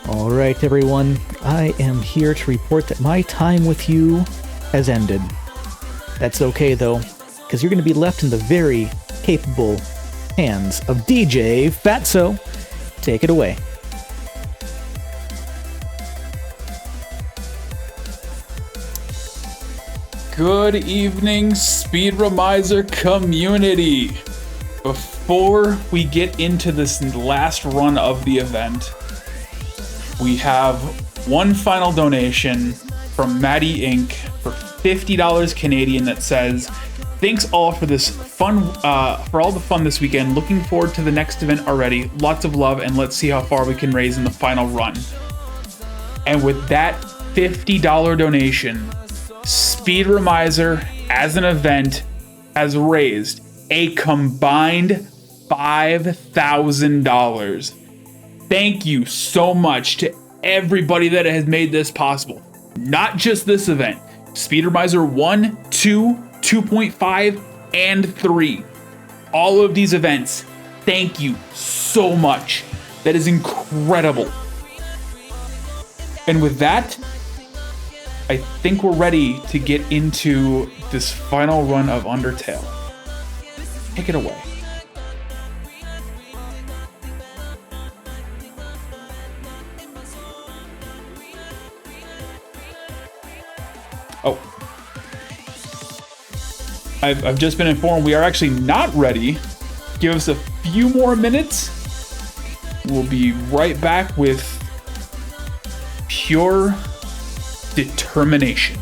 Alright everyone, I am here to report that my time with you has ended. That's okay though, because you're going to be left in the very capable hands of DJ Fatso. Take it away. Good evening, Speedromizer community! Before we get into this last run of the event, we have one final donation from Maddie Inc. for $50 Canadian that says, "Thanks all for this fun, for all the fun this weekend. Looking forward to the next event already. Lots of love, and let's see how far we can raise in the final run." And with that $50 donation, Speedromizer, as an event, has raised a combined $5,000. Thank you so much to everybody that has made this possible. Not just this event. Speedromizer 1, 2, 2.5, and 3. All of these events. Thank you so much. That is incredible. And with that, I think we're ready to get into this final run of Undertale. Take it away. Oh. I've just been informed we are actually not ready. Give us a few more minutes. We'll be right back with pure determination.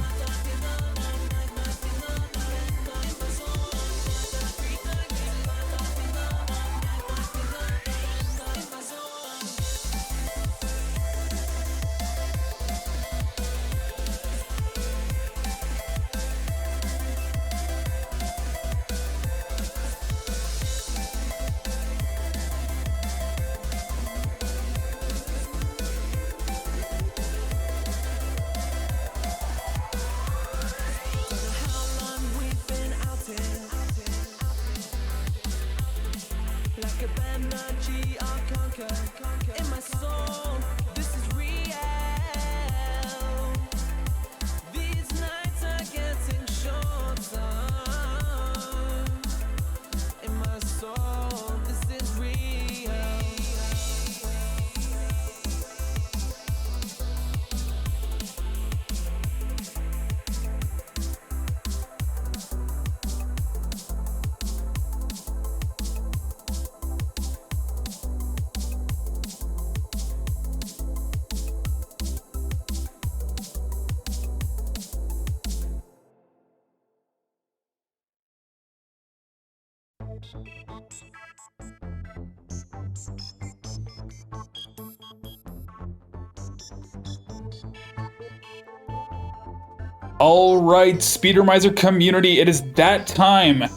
Alright, Speedromizer community, it is that time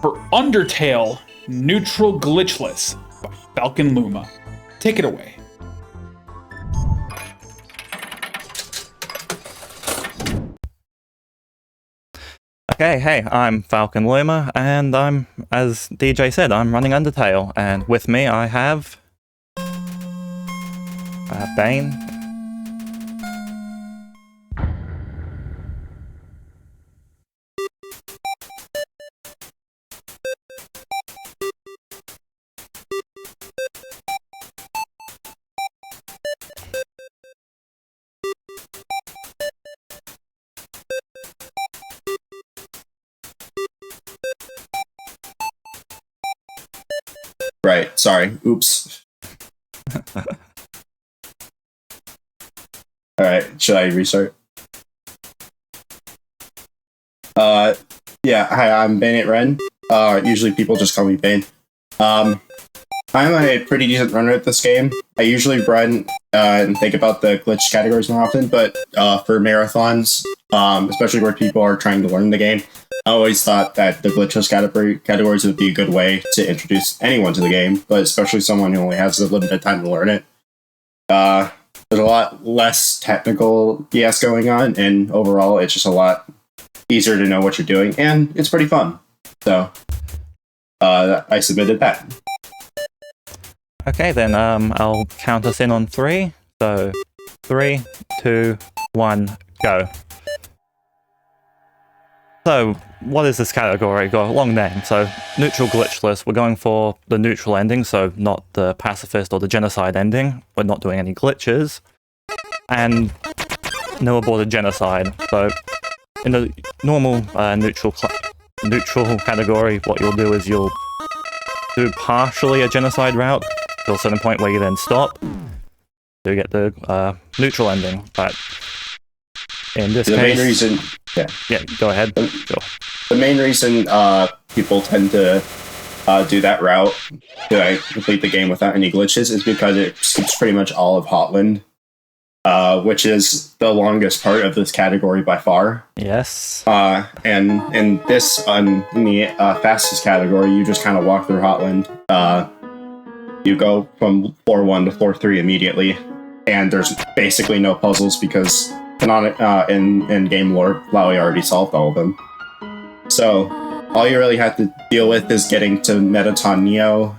for Undertale Neutral Glitchless by falconluma. Take it away. Okay, hey, I'm falconluma, and I'm, as DJ said, I'm running Undertale, and with me I have Bane. Right, sorry. Oops. Alright, should I restart? Yeah, hi, I'm Bane Ren. Usually people just call me Bane. I'm a pretty decent runner at this game. I usually run and think about the glitch categories more often, but for marathons, especially where people are trying to learn the game, I always thought that the glitchless categories would be a good way to introduce anyone to the game, but especially someone who only has a limited time to learn it. There's a lot less technical BS going on, and overall, it's just a lot easier to know what you're doing, and it's pretty fun. So, I submitted that. Okay then, I'll count us in on 3. So, 3, 2, 1, go. So, what is this category? Got a long name. So, neutral glitchless. We're going for the neutral ending, so not the pacifist or the genocide ending. We're not doing any glitches. And no aborted genocide. So, in the normal neutral category, what you'll do is you'll do partially a genocide route till a certain point where you then stop to get the neutral ending. But in this case, main reason, yeah, go ahead. Sure. The main reason people tend to do that route to complete the game without any glitches is because it skips pretty much all of Hotland, which is the longest part of this category by far. Yes. And in this, in the fastest category, you just kind of walk through Hotland. You go from floor 1 to floor 3 immediately, and there's basically no puzzles because in game lore, Flowey already solved all of them. So all you really have to deal with is getting to Metaton Neo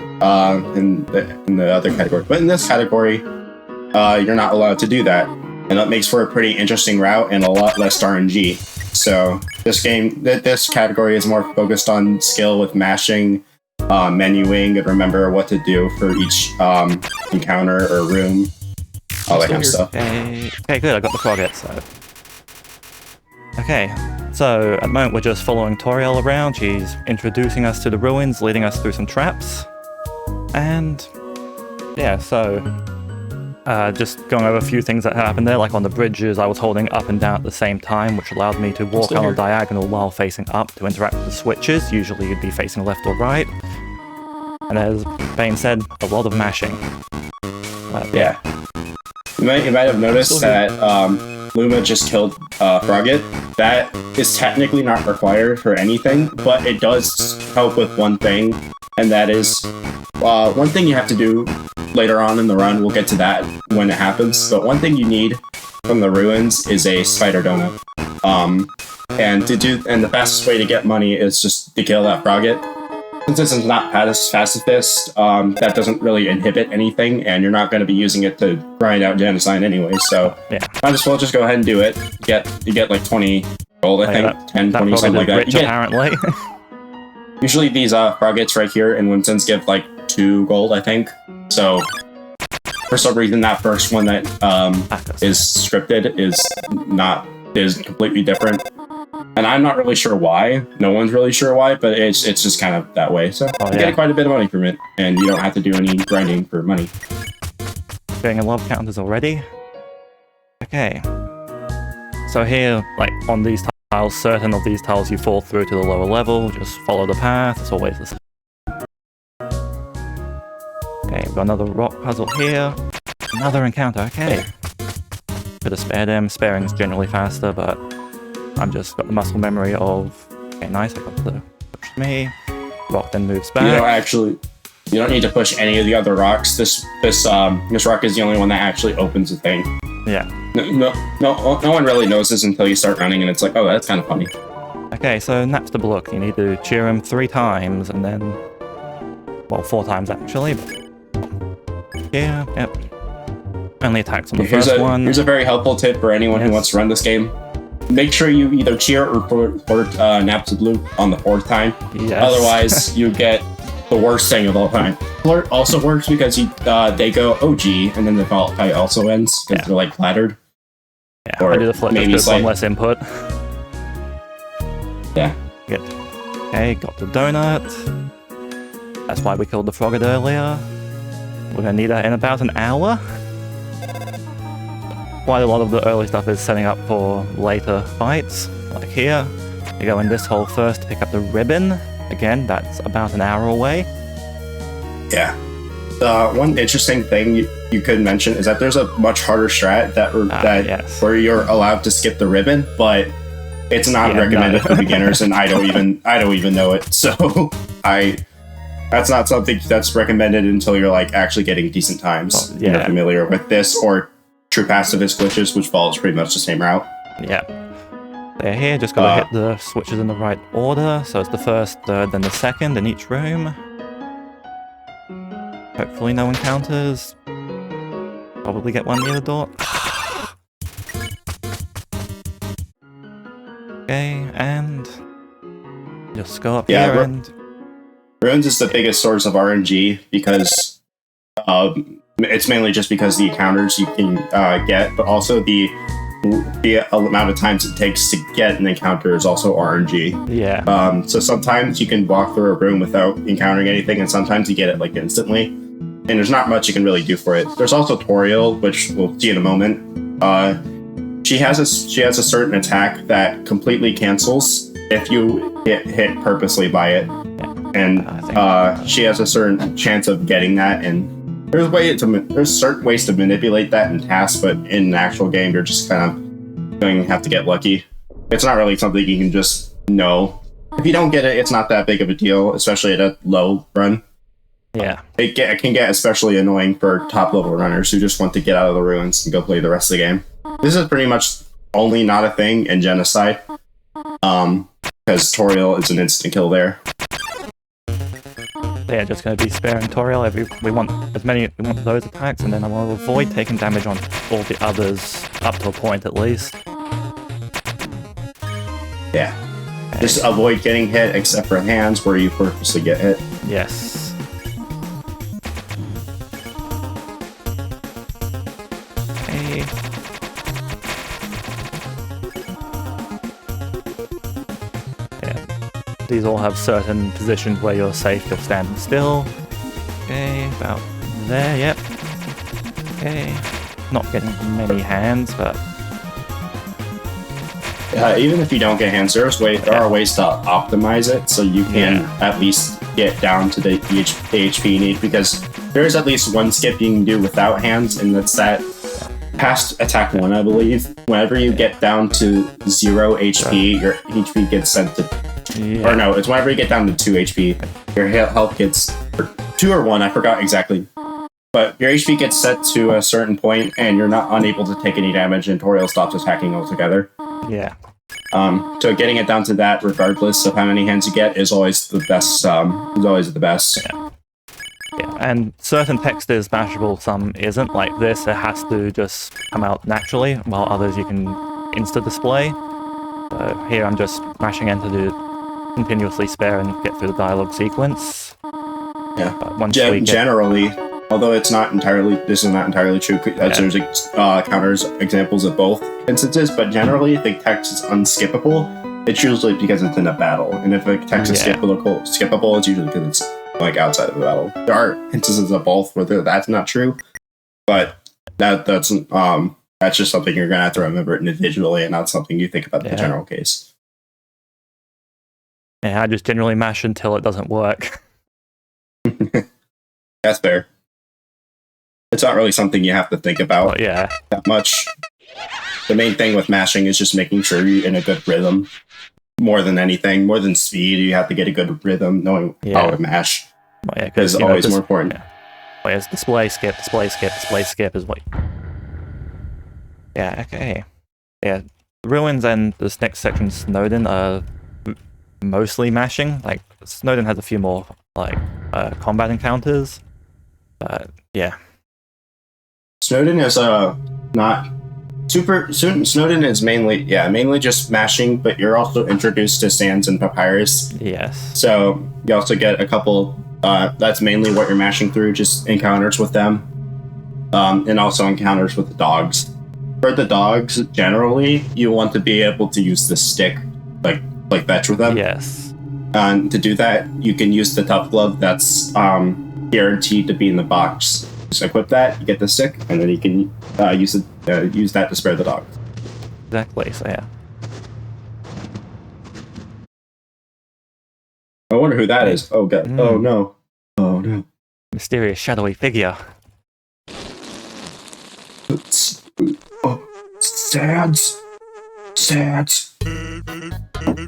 in the other category. But in this category, you're not allowed to do that, and that makes for a pretty interesting route and a lot less RNG. So this category is more focused on skill with mashing, menuing, and remember what to do for each encounter or room. All that kind of stuff. Okay, good. I got the target. So, okay. So at the moment we're just following Toriel around. She's introducing us to the ruins, leading us through some traps, and yeah. So just going over a few things that happened there. Like on the bridges, I was holding up and down at the same time, which allowed me to walk on a diagonal while facing up to interact with the switches. Usually you'd be facing left or right. And as Bane said, a lot of mashing. Yeah. You might have noticed that Luma just killed Frogget. That is technically not required for anything, but it does help with one thing, and that is one thing you have to do later on in the run. We'll get to that when it happens, but one thing you need from the ruins is a spider donut. And the fastest way to get money is just to kill that Frogget. Since this is not pacifist, that doesn't really inhibit anything, and you're not going to be using it to grind out genocide anyway, so yeah. Might as well just go ahead and do it. You get like 20 gold, I think, 10, 20, something like that. Rich, apparently. Usually these Froggets right here in Winston's give like 2 gold, I think. So for some reason that first one that is scripted is completely different. And I'm not really sure why. No one's really sure why, but it's just kind of that way. So you get quite a bit of money from it, and you don't have to do any grinding for money. Getting a lot of counters already. Okay. So here, like on these tiles, certain of these tiles you fall through to the lower level. Just follow the path. It's always the same. Okay, we've got another rock puzzle here. Another encounter. Okay. Could have spared him. Sparing's generally faster, but I'm just got the muscle memory of, okay, nice, I got the push me. Rock then moves back. You don't need to push any of the other rocks. This rock is the only one that actually opens the thing. Yeah. No one really knows this until you start running, and it's like, oh, that's kind of funny. Okay, so Napster Blook, you need to cheer him 3 times, and then, well, 4 times actually, but yeah, yep. Only attacks on the first one. Here's a very helpful tip for anyone who wants to run this game. Make sure you either cheer or port Napster Blook on the 4th time. Yes. Otherwise, you get the worst thing of all time. Flirt also works because they go OG, and then the fight also ends because they're like flattered. Yeah, or I do the flirt with one less input. Yeah. Good. Okay, got the donut. That's why we killed the Frogget earlier. We're gonna need that in about an hour. Quite a lot of the early stuff is setting up for later fights. Like here, you go in this hole first to pick up the ribbon. Again, that's about an hour away. Yeah. One interesting thing you could mention is that there's a much harder strat where you're allowed to skip the ribbon, but it's not recommended for beginners, and I don't even know it. So that's not something that's recommended until you're like actually getting decent times. Well, you're familiar with this or true pacifist glitches, which follows pretty much the same route. Yeah. They're here, just gotta hit the switches in the right order. So it's the first, third, then the second in each room. Hopefully no encounters. Probably get one near the door. Okay, and just go up Yeah, here and Ruins is the biggest source of RNG because it's mainly just because the encounters you can get, but also the amount of times it takes to get an encounter is also RNG. yeah. So sometimes you can walk through a room without encountering anything, and sometimes you get it like instantly. And there's not much you can really do for it. There's also Toriel, which we'll see in a moment. She has a certain attack that completely cancels if you get hit purposely by it, and she has a certain chance of getting that. And there's certain ways to manipulate that in tasks, but in an actual game, you're just kind of going to have to get lucky. It's not really something you can just know. If you don't get it, it's not that big of a deal, especially at a low run. Yeah. It can get especially annoying for top level runners who just want to get out of the ruins and go play the rest of the game. This is pretty much only not a thing in Genocide, because Toriel is an instant kill there. Yeah, just going to be sparing Toriel. We want those attacks, and then I want to avoid taking damage on all the others up to a point at least. Yeah. Just avoid getting hit except for hands where you purposely get hit. Yes. Okay. Yeah. These all have certain positions where you're safe just standing still. Okay, about there, yep. Okay. Not getting many hands, but Even if you don't get hands, there are ways to optimize it so you can at least get down to the HP you need, because there's at least one skip you can do without hands, and that's that past attack 1, I believe. Whenever you get down to 0 HP, your HP gets sent to... Or no, it's whenever you get down to 2 HP, your health gets... Or 2 or 1, I forgot exactly. But your HP gets set to a certain point, and you're not unable to take any damage, and Toriel stops attacking altogether. yeah. So getting it down to that, regardless of how many hands you get, is always the best. Is always the best. Yeah, and certain text is mashable, some isn't. Like this, it has to just come out naturally, while others you can insta-display. So here I'm just mashing enter to continuously spare and get through the dialogue sequence. Yeah. But once Generally, although this is not entirely true, there's counters examples of both instances, but generally if the text is unskippable, it's usually because it's in a battle. And if a text is skippable, it's usually because it's like outside of the battle. There are instances of both where that's not true, but that's just something you're gonna have to remember individually and not something you think about in the general case. Yeah, I just generally mash until it doesn't work. That's fair. It's not really something you have to think about that much. The main thing with mashing is just making sure you're in a good rhythm. More than anything, more than speed, you have to get a good rhythm, knowing how to mash. Well, is always more important. Well, it's display, skip is what... Yeah, okay. Yeah, Ruins and this next section, Snowden, are mostly mashing. Like, Snowden has a few more, like, combat encounters. But, yeah. Snowden is not super. Snowden is mainly just mashing, but you're also introduced to Sands and Papyrus. Yes. So you also get a couple. That's mainly what you're mashing through, just encounters with them, and also encounters with the dogs. For the dogs, generally, you want to be able to use the stick, like fetch with them. Yes. And to do that, you can use the tough glove. That's guaranteed to be in the box. Just equip that, you get the stick, and then you can use that to spare the dog. Exactly, so yeah. I wonder who that is. Oh god. Oh no. Oh no. Mysterious shadowy figure. Sads.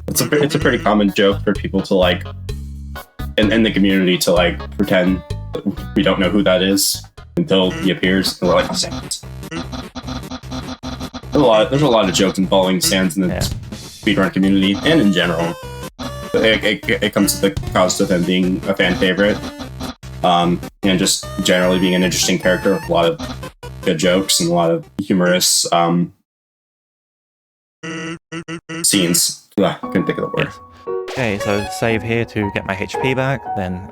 It's a pretty common joke for people to like in the community to like pretend that we don't know who that is until he appears, and we're like, Sands. There's a lot of jokes involving Sands in the speedrun community and in general. It comes to the cost of him being a fan favorite, and just generally being an interesting character with a lot of good jokes and a lot of humorous scenes. Ugh, couldn't think of the word. Yes. Okay, so save here to get my HP back, then,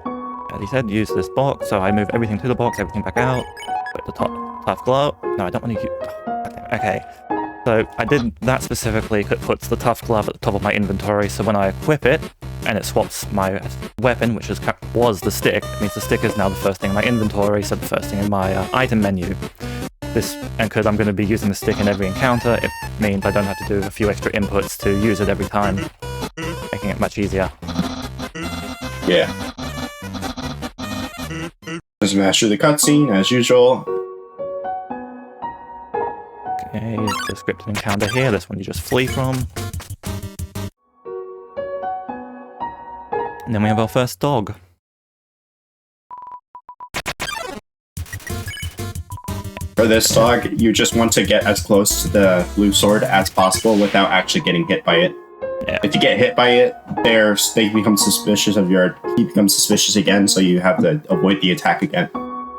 as he said, use this box, so I move everything to the box, everything back out, put the tough glove. No, I don't want to use... Okay, so I did that specifically, it puts the tough glove at the top of my inventory, so when I equip it, and it swaps my weapon, which was the stick, it means the stick is now the first thing in my inventory, so the first thing in my item menu. And because I'm going to be using the stick in every encounter, it means I don't have to do a few extra inputs to use it every time, making it much easier. Yeah. Just master the cutscene, as usual. Okay, the scripted encounter here, this one you just flee from. And then we have our first dog. For this dog, you just want to get as close to the blue sword as possible without actually getting hit by it. Yeah. If you get hit by it, they become suspicious of he becomes suspicious again, so you have to avoid the attack again.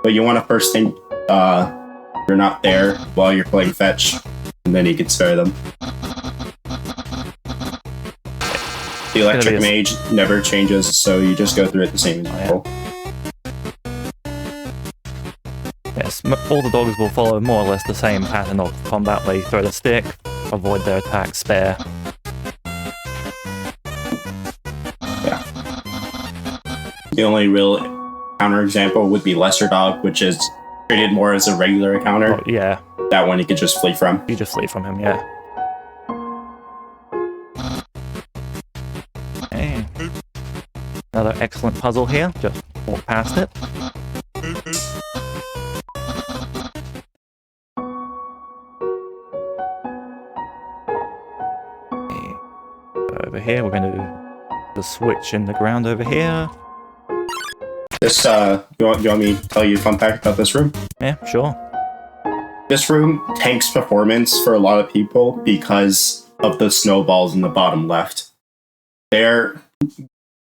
But you want to first think you're not there while you're playing fetch, and then you can spare them. The electric mage never changes, so you just go through it the same as before. Yes, all the dogs will follow more or less the same pattern of combat where you throw the stick, avoid their attack, spare. Yeah. The only real counterexample would be Lesser Dog, which is treated more as a regular encounter. Oh, yeah. That one you could just flee from. You just flee from him, yeah. Okay. Another excellent puzzle here, just walk past it. Over here, we're going to do the switch in the ground over here. This, you want me to tell you a fun fact about this room? Yeah, sure. This room tanks performance for a lot of people because of the snowballs in the bottom left. They're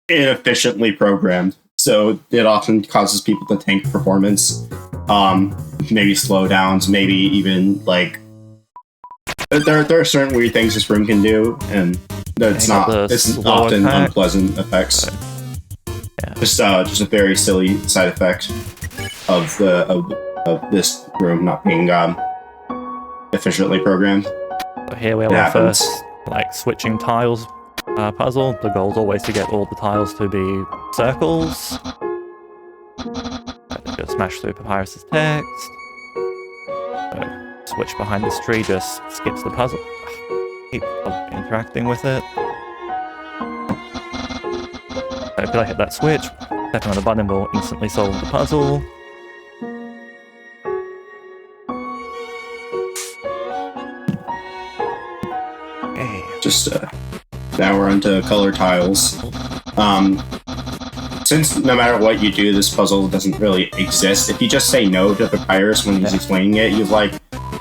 inefficiently programmed, so it often causes people to tank performance. Maybe slowdowns, maybe even, like... There are certain weird things this room can do, and it's often attack. Unpleasant effects. Yeah. Just a very silly side effect of this room not being efficiently programmed. So here we have our first switching tiles puzzle. The goal is always to get all the tiles to be circles. Just smash through Papyrus's text. Switch behind this tree just skips the puzzle. Keep interacting with it. If I hit that switch, stepping on the button will instantly solve the puzzle. Okay. Just now we're onto color tiles. Since no matter what you do, this puzzle doesn't really exist. If you just say no to Papyrus when he's explaining it, he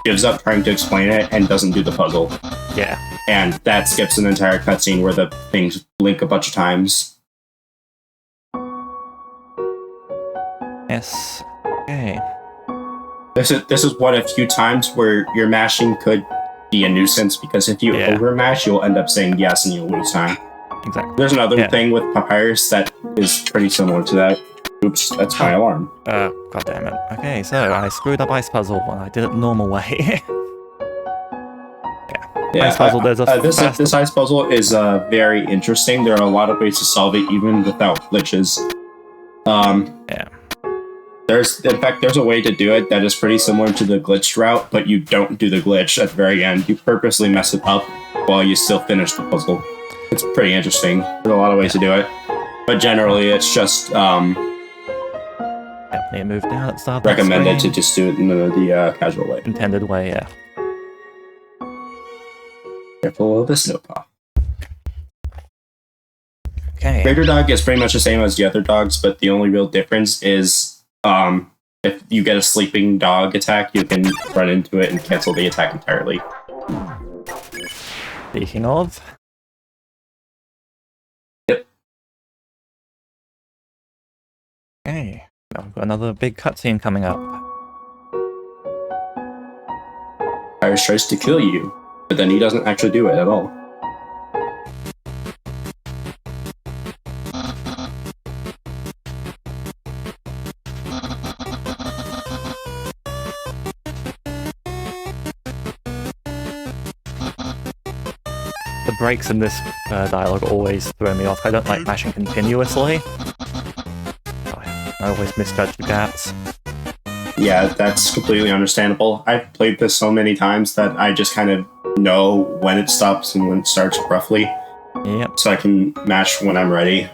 gives up trying to explain it and doesn't do the puzzle. Yeah. And that skips an entire cutscene where the things blink a bunch of times. Yes. Okay. This is one of a few times where your mashing could be a nuisance, because if you overmash, you'll end up saying yes and you'll lose time. Exactly. There's another thing with Papyrus that is pretty similar to that. Oops, that's my alarm. God damn it. Okay, so I screwed up Ice Puzzle when I did it the normal way. Yeah, Ice Puzzle, this Ice Puzzle is very interesting. There are a lot of ways to solve it, even without glitches. Yeah. There's a way to do it that is pretty similar to the glitched route, but you don't do the glitch at the very end. You purposely mess it up while you still finish the puzzle. It's pretty interesting. There's a lot of ways to do it, but generally it's just Definitely a move down at the start. Recommended to just do it in the casual way. Intended way, yeah. Careful of the snowplow. Okay. Greater Dog is pretty much the same as the other dogs, but the only real difference is if you get a sleeping dog attack, you can run into it and cancel the attack entirely. Speaking of. Yep. Okay. Now we've got another big cutscene coming up. Papyrus tries to kill you, but then he doesn't actually do it at all. The breaks in this dialogue always throw me off. I don't like mashing continuously. I always misjudge the gaps. Yeah, that's completely understandable. I've played this so many times that I just kind of know when it stops and when it starts roughly. Yep. So I can mash when I'm ready.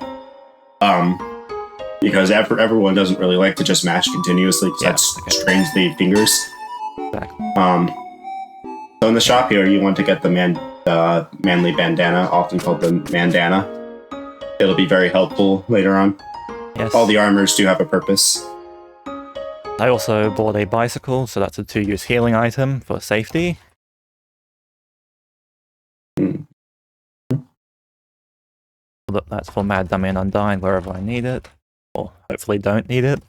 Because everyone doesn't really like to just mash continuously because that strains the fingers. Exactly. So in the shop here, you want to get the manly bandana, often called the mandana. It'll be very helpful later on. Yes. All the armors do have a purpose. I also bought a bicycle, so that's a 2-use healing item for safety. That's for Mad Dummy and Undying wherever I need it. Or hopefully don't need it.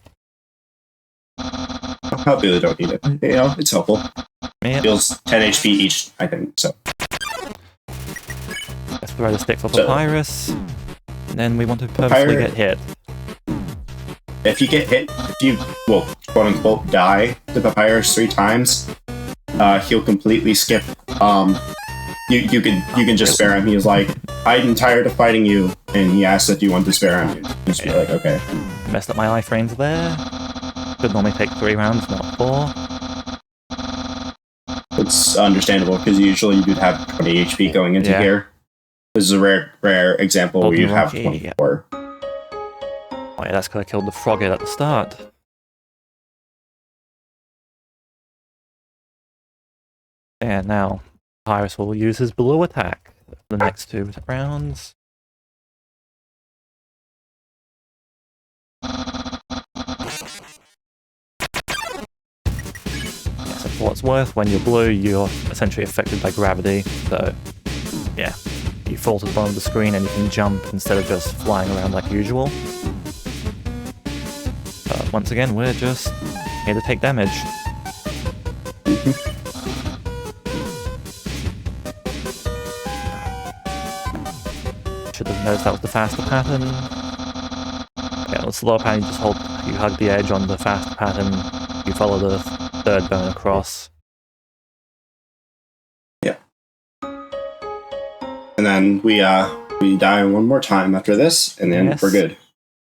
I really don't need it. You know, it's helpful. Yep. Deals 10 HP each, I think, so. Let's throw the stick for Papyrus. And then we want to purposely get hit. If you get hit, if you, well, quote-unquote, die to Papyrus 3 times, he'll completely skip, you can just spare him. He's like, I'm tired of fighting you, and he asks if you want to spare him. You just be like, okay. Messed up my iframes there. Could normally take 3 rounds, not 4. It's understandable, because usually you'd have 20 HP going into here. This is a rare example where you have 24. Oh yeah, that's because I killed the froghead at the start. And now, Papyrus will use his blue attack for the next 2 rounds. So for what's worth, when you're blue, you're essentially affected by gravity, so yeah, you fall to the bottom of the screen and you can jump instead of just flying around like usual. But once again, we're just here to take damage. Should have noticed that was the faster pattern. Yeah, on the slower pattern, you hug the edge. On the faster pattern, you follow the third bone across. Yeah. And then we die one more time after this, and then we're good.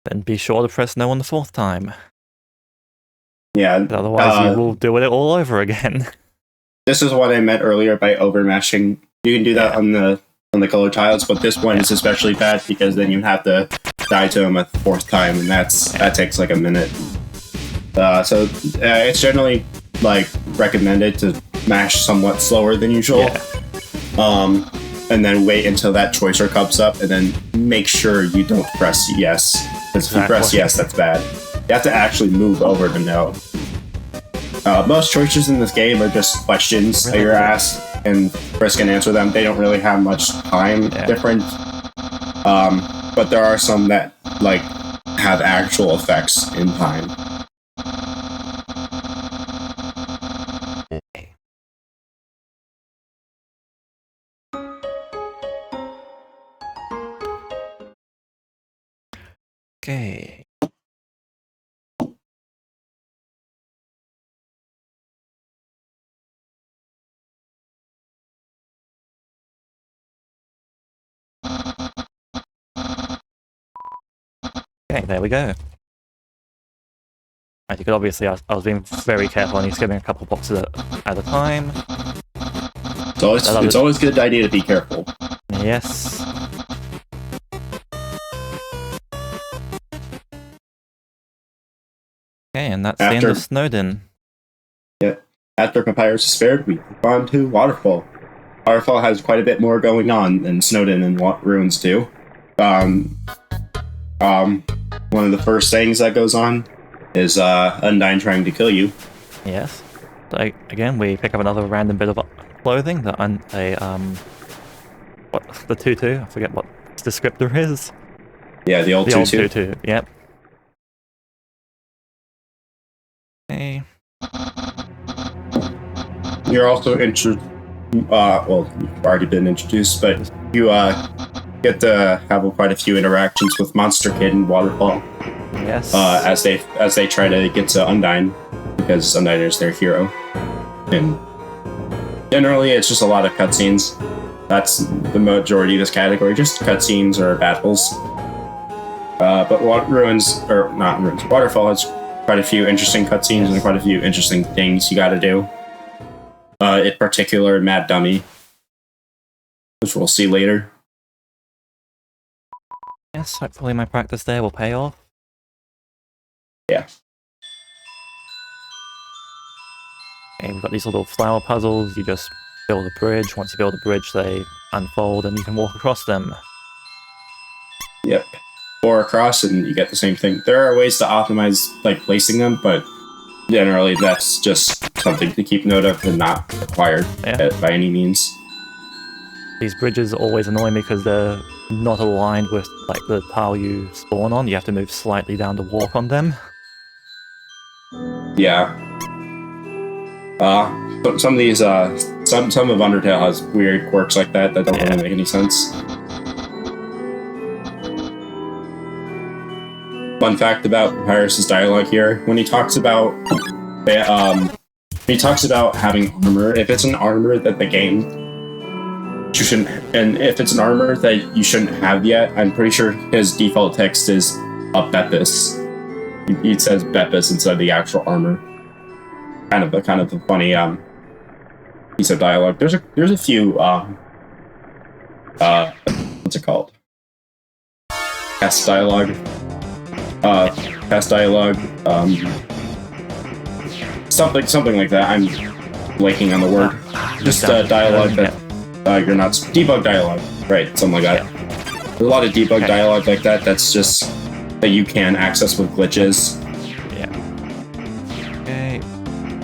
Then be sure to press no on the 4th time. Yeah. Otherwise, you will do it all over again. This is what I meant earlier by overmashing. You can do that on the color tiles, but this one is especially bad because then you have to die to him a 4th time, and that takes like a minute. So it's generally like recommended to mash somewhat slower than usual. And then wait until that choicer comes up, and then make sure you don't press yes. Because if you press yes, that's bad. You have to actually move over to no. Most choices in this game are just questions that you're asked, and Chris can answer them. They don't really have much time difference. But there are some that like have actual effects in time. Okay. Okay, there we go. As you could obviously, I was being very careful on skipping a couple boxes at a time. It's always a good idea to be careful. Yes. Okay, and that's the end of Snowdin. Yep. After Papyrus is spared, we move on to Waterfall. Waterfall has quite a bit more going on than Snowdin and Ruins do. One of the first things that goes on is Undyne trying to kill you. Yes. So again, we pick up another random bit of clothing. The tutu. I forget what its descriptor is. Yeah, the old tutu. Yep. Okay. You're also introduced. Well, you've already been introduced, but you get to have quite a few interactions with Monster Kid and Waterfall. Yes. As they try to get to Undyne, because Undyne is their hero, and generally it's just a lot of cutscenes. That's the majority of this category, just cutscenes or battles. But Waterfall has quite a few interesting cutscenes and quite a few interesting things you got to do. In particular, Mad Dummy, which we'll see later. Yes, hopefully my practice there will pay off. Yeah. Okay, we've got these little flower puzzles. You just build a bridge. Once you build a bridge, they unfold and you can walk across them. Yep. Or across and you get the same thing. There are ways to optimize like placing them, but generally that's just something to keep note of and not required by any means. These bridges always annoy me because they're not aligned with like the tile you spawn on. You have to move slightly down to walk on them. Yeah. Some of these some of Undertale has weird quirks like that don't really make any sense. Fun fact about Papyrus's dialogue here: when he talks about having armor, if it's an armor that the game you shouldn't, and if it's an armor that you shouldn't have yet, I'm pretty sure his default text is a Bepis. He says Bepis instead of the actual armor. Kind of a funny piece of dialogue. There's a few what's it called? Past dialogue. Something like that. I'm blanking on the word. Just dialogue that you're not debug dialogue, right? Something like that. There's a lot of debug dialogue like that. That's just that you can access with glitches.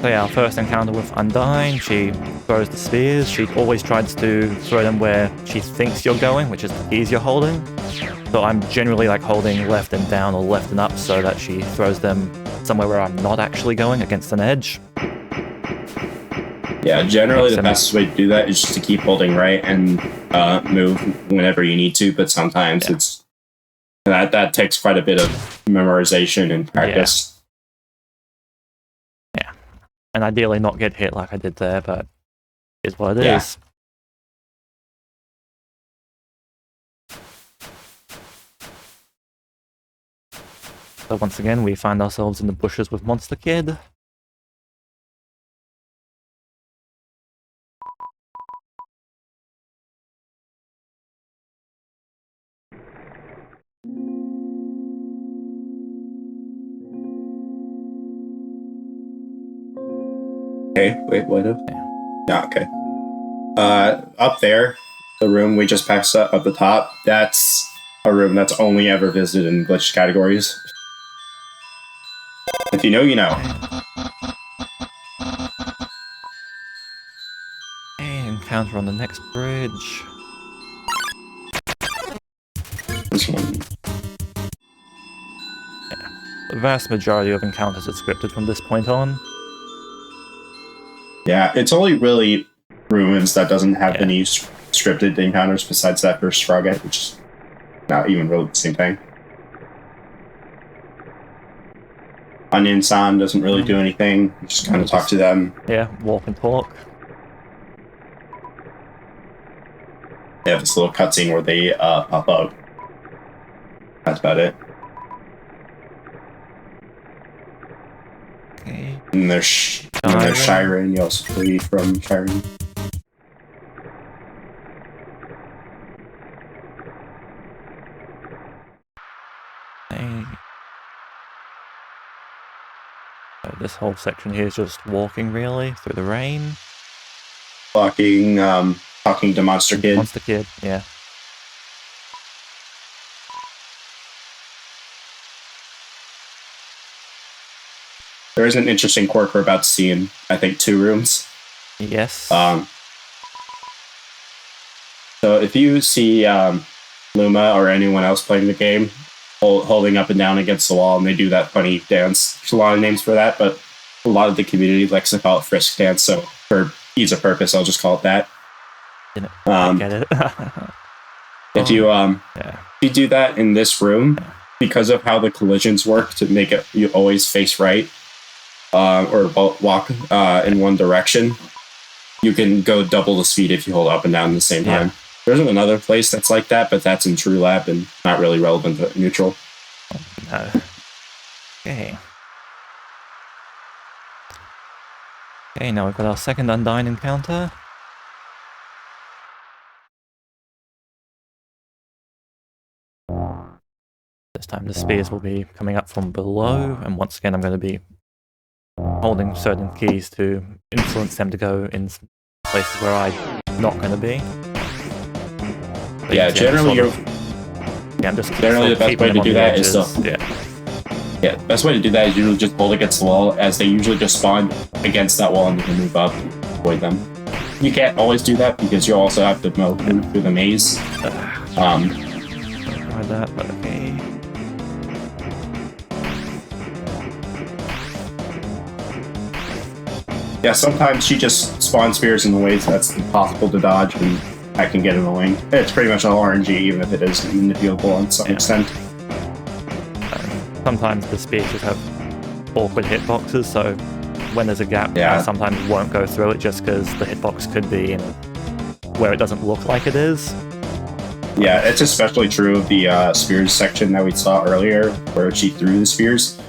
So yeah, our first encounter with Undyne, she throws the spears. She always tries to throw them where she thinks you're going, which is the keys you're holding. So I'm generally like holding left and down or left and up so that she throws them somewhere where I'm not actually going, against an edge. Yeah, generally the best way to do that is just to keep holding right and move whenever you need to, but sometimes it's that takes quite a bit of memorization and practice. And ideally not get hit like I did there, but it's what it is. So once again, we find ourselves in the bushes with Monster Kid. Okay, wait, what if? Yeah, okay. Up there, the room we just passed up the top, that's a room that's only ever visited in glitched categories. If you know, you know. Okay, encounter on the next bridge. This one. The vast majority of encounters are scripted from this point on. Yeah, it's only really Ruins that doesn't have any scripted encounters besides that first Froghead, which is not even really the same thing. Onion San doesn't really do anything. You just kind of talk to them. Yeah, walk and talk. They have this little cutscene where they pop up. That's about it. Okay. And there's Shiren. You also free from Shiren. Okay. So this whole section here is just walking, really, through the rain. Talking to Monster Kid. Monster Kid, yeah. There is an interesting quirk we're about to see in, I think, 2 rooms. Yes. So if you see Luma or anyone else playing the game holding up and down against the wall, and they do that funny dance, there's a lot of names for that, but a lot of the community likes to call it frisk dance. So for defeats a purpose. I'll just call it that. Didn't Um, get it. If you Yeah. if you do that in this room, because of how the collisions work to make it you always face right, or walk in one direction, you can go double the speed if you hold up and down at the same time. There's another place that's like that, but that's in True Lab and not really relevant to neutral. No. Okay. Okay, now we've got our second Undyne encounter. This time the spears will be coming up from below, and once again I'm going to be holding certain keys to influence them to go in places where I'm not going to be. But Yeah, generally I'm just generally the best way to do that is yeah, the best way to do that is usually just hold against the wall, as they usually just spawn against that wall and you can move up and avoid them. You can't always do that because you also have to move through the maze. Try that, but okay. Yeah, sometimes she just spawns spears in the ways that's impossible to dodge, and that can get annoying. It's pretty much all RNG, even if it is manipulable on some extent. Sometimes the spears just have awkward hitboxes, so when there's a gap, I sometimes won't go through it just because the hitbox could be in where it doesn't look like it is. Yeah, it's especially true of the spears section that we saw earlier, where she threw the spears.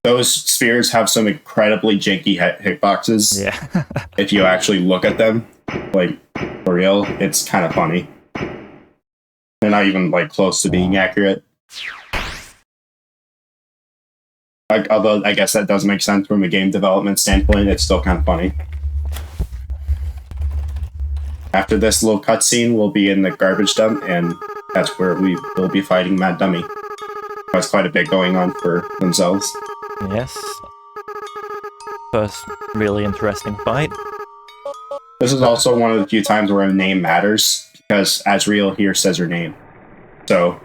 Those spears have some incredibly janky hitboxes. Yeah. If you actually look at them, like, for real, it's kind of funny. They're not even, like, close to being accurate. Like, although I guess that does make sense from a game development standpoint, it's still kind of funny. After this little cutscene, we'll be in the garbage dump, and that's where we will be fighting Mad Dummy. That's quite a bit going on for themselves. Yes. First really interesting fight. This is also one of the few times where a name matters, because Azriel here says her name. So,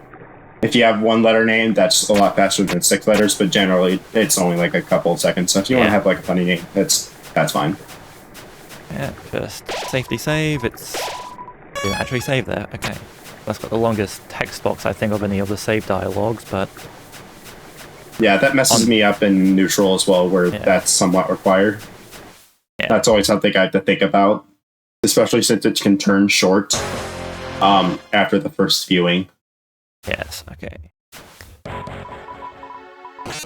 if you have one letter name, that's a lot faster than 6 letters, but generally it's only like a couple of seconds. So if you want to have like a funny name, that's fine. Yeah, first safety save. Didn't actually save there. Okay. That's got the longest text box I think of any of the save dialogues, but yeah, that messes me up in neutral as well, where that's somewhat required. Yeah. That's always something I have to think about, especially since it can turn short after the first viewing. Yes, okay.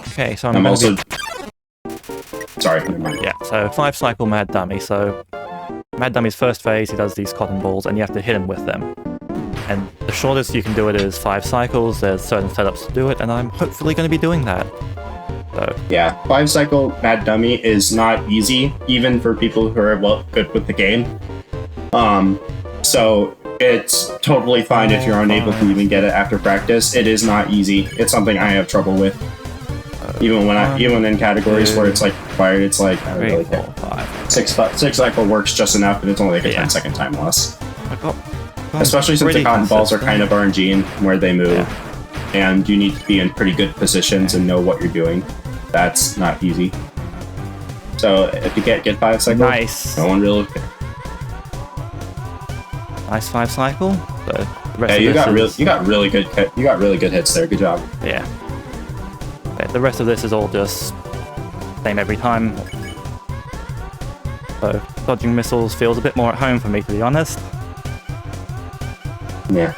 Okay, so I'm also... Sorry, never mind. Yeah, so 5 cycle Mad Dummy. So Mad Dummy's first phase, he does these cotton balls, and you have to hit him with them. And the shortest you can do it is 5 cycles. There's certain setups to do it, and I'm hopefully going to be doing that. So yeah, 5 cycle Mad Dummy is not easy, even for people who are good with the game. So it's totally fine if you're unable to even get it after practice. It is not easy. It's something I have trouble with. Even in categories where it's like required, it's like I don't really care. 6 cycle works just enough, and it's only like a 10-second time loss. Especially since the cotton balls are kind of RNG in where they move, and you need to be in pretty good positions and know what you're doing. That's not easy. So if you can't get 5 cycles, nice. No one really cares. Nice 5 cycle. The rest yeah, of you got really good hits there. Good job. Yeah. The rest of this is all just same every time. So dodging missiles feels a bit more at home for me, to be honest. Yeah.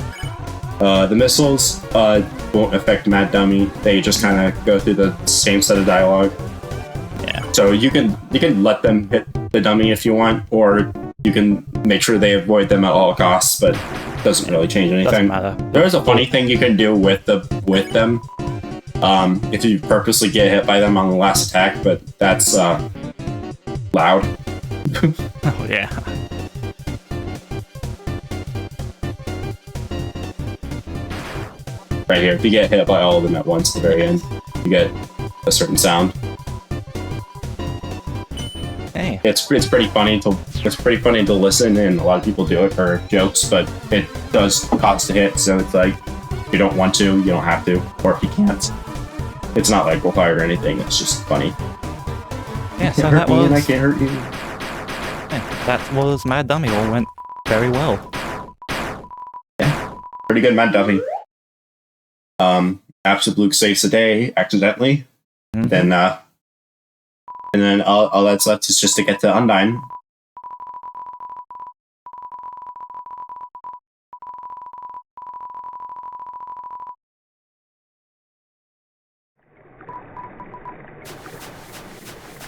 The missiles won't affect Mad Dummy. They just kind of go through the same set of dialogue. Yeah. So you can let them hit the dummy if you want, or you can make sure they avoid them at all costs, but it doesn't really change anything. Doesn't matter. There is a funny thing you can do with them. If you purposely get hit by them on the last attack, but that's loud. Oh yeah. Right here, if you get hit by all of them at once at the very end, you get a certain sound. Hey. It's pretty funny to listen, and a lot of people do it for jokes, but it does cost to hit, so it's like if you don't want to, you don't have to, or if you can't. It's not like required or anything, it's just funny. Yeah, so that was... I can't hurt you. Yeah. that was Mad Dummy. All went very well. Pretty good Mad Dummy. Absolute saves the day accidentally. Mhm. And then all that's left is just to get to Undyne.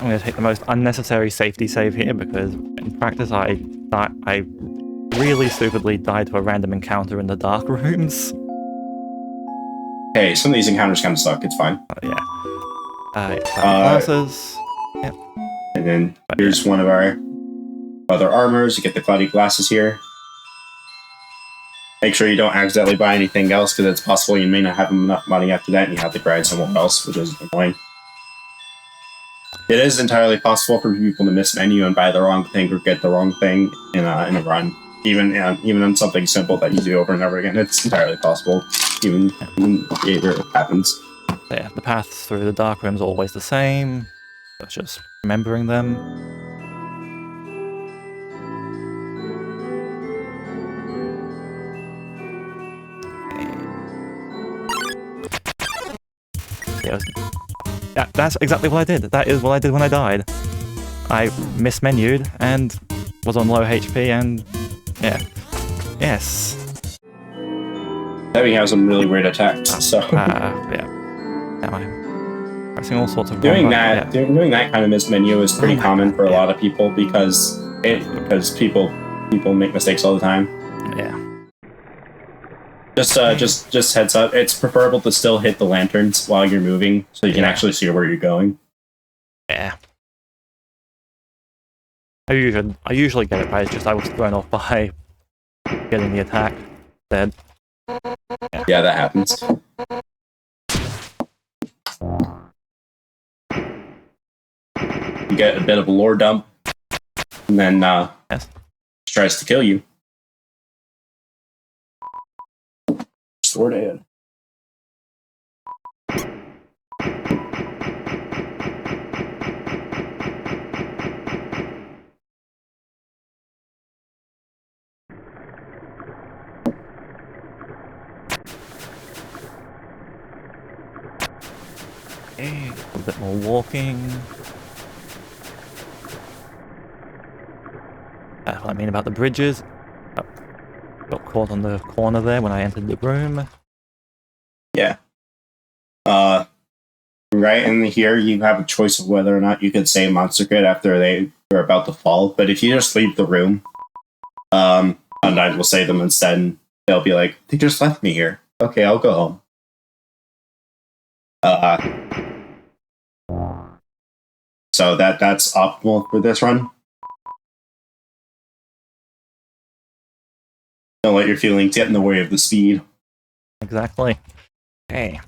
I'm going to take the most unnecessary safety save here because in practice I really stupidly died to a random encounter in the dark rooms. Hey, some of these encounters kind of suck. It's fine. Yeah. Glasses. And then here's one of our other armors. You get the cloudy glasses here. Make sure you don't accidentally buy anything else because it's possible you may not have enough money after that and you have to grind somewhere else, which is annoying. It is entirely possible for people to miss menu and buy the wrong thing or get the wrong thing in a run. Even on something simple that you do over and over again, it's entirely possible. Even behavior happens. Yeah, the paths through the dark rooms are always the same. It's just remembering them. Yeah, that's exactly what I did. That is what I did when I died. I mismenued and was on low HP and yeah. Yes. Debbie has some really weird attacks, so yeah. Now I'm pressing all sorts of doing wrong that buttons, doing that kind of mismenu is pretty my common God, for a yeah. lot of people because people make mistakes all the time. Yeah. Just heads up. It's preferable to still hit the lanterns while you're moving, so you can actually see where you're going. Yeah. I usually get it right. It's just I was thrown off by getting the attack dead. Yeah, that happens. You get a bit of a lore dump, and then tries to kill you. Sword head. Okay, a bit more walking. That's what I mean about the bridges. Oh, got caught on the corner there when I entered the room. Yeah. Right in here, you have a choice of whether or not you can save Monster Kid after they are about to fall. But if you just leave the room, Undyne will save them instead. And they'll be like, "They just left me here. Okay, I'll go home." So that's optimal for this run. Don't let your feelings get in the way of the speed. Exactly. Okay.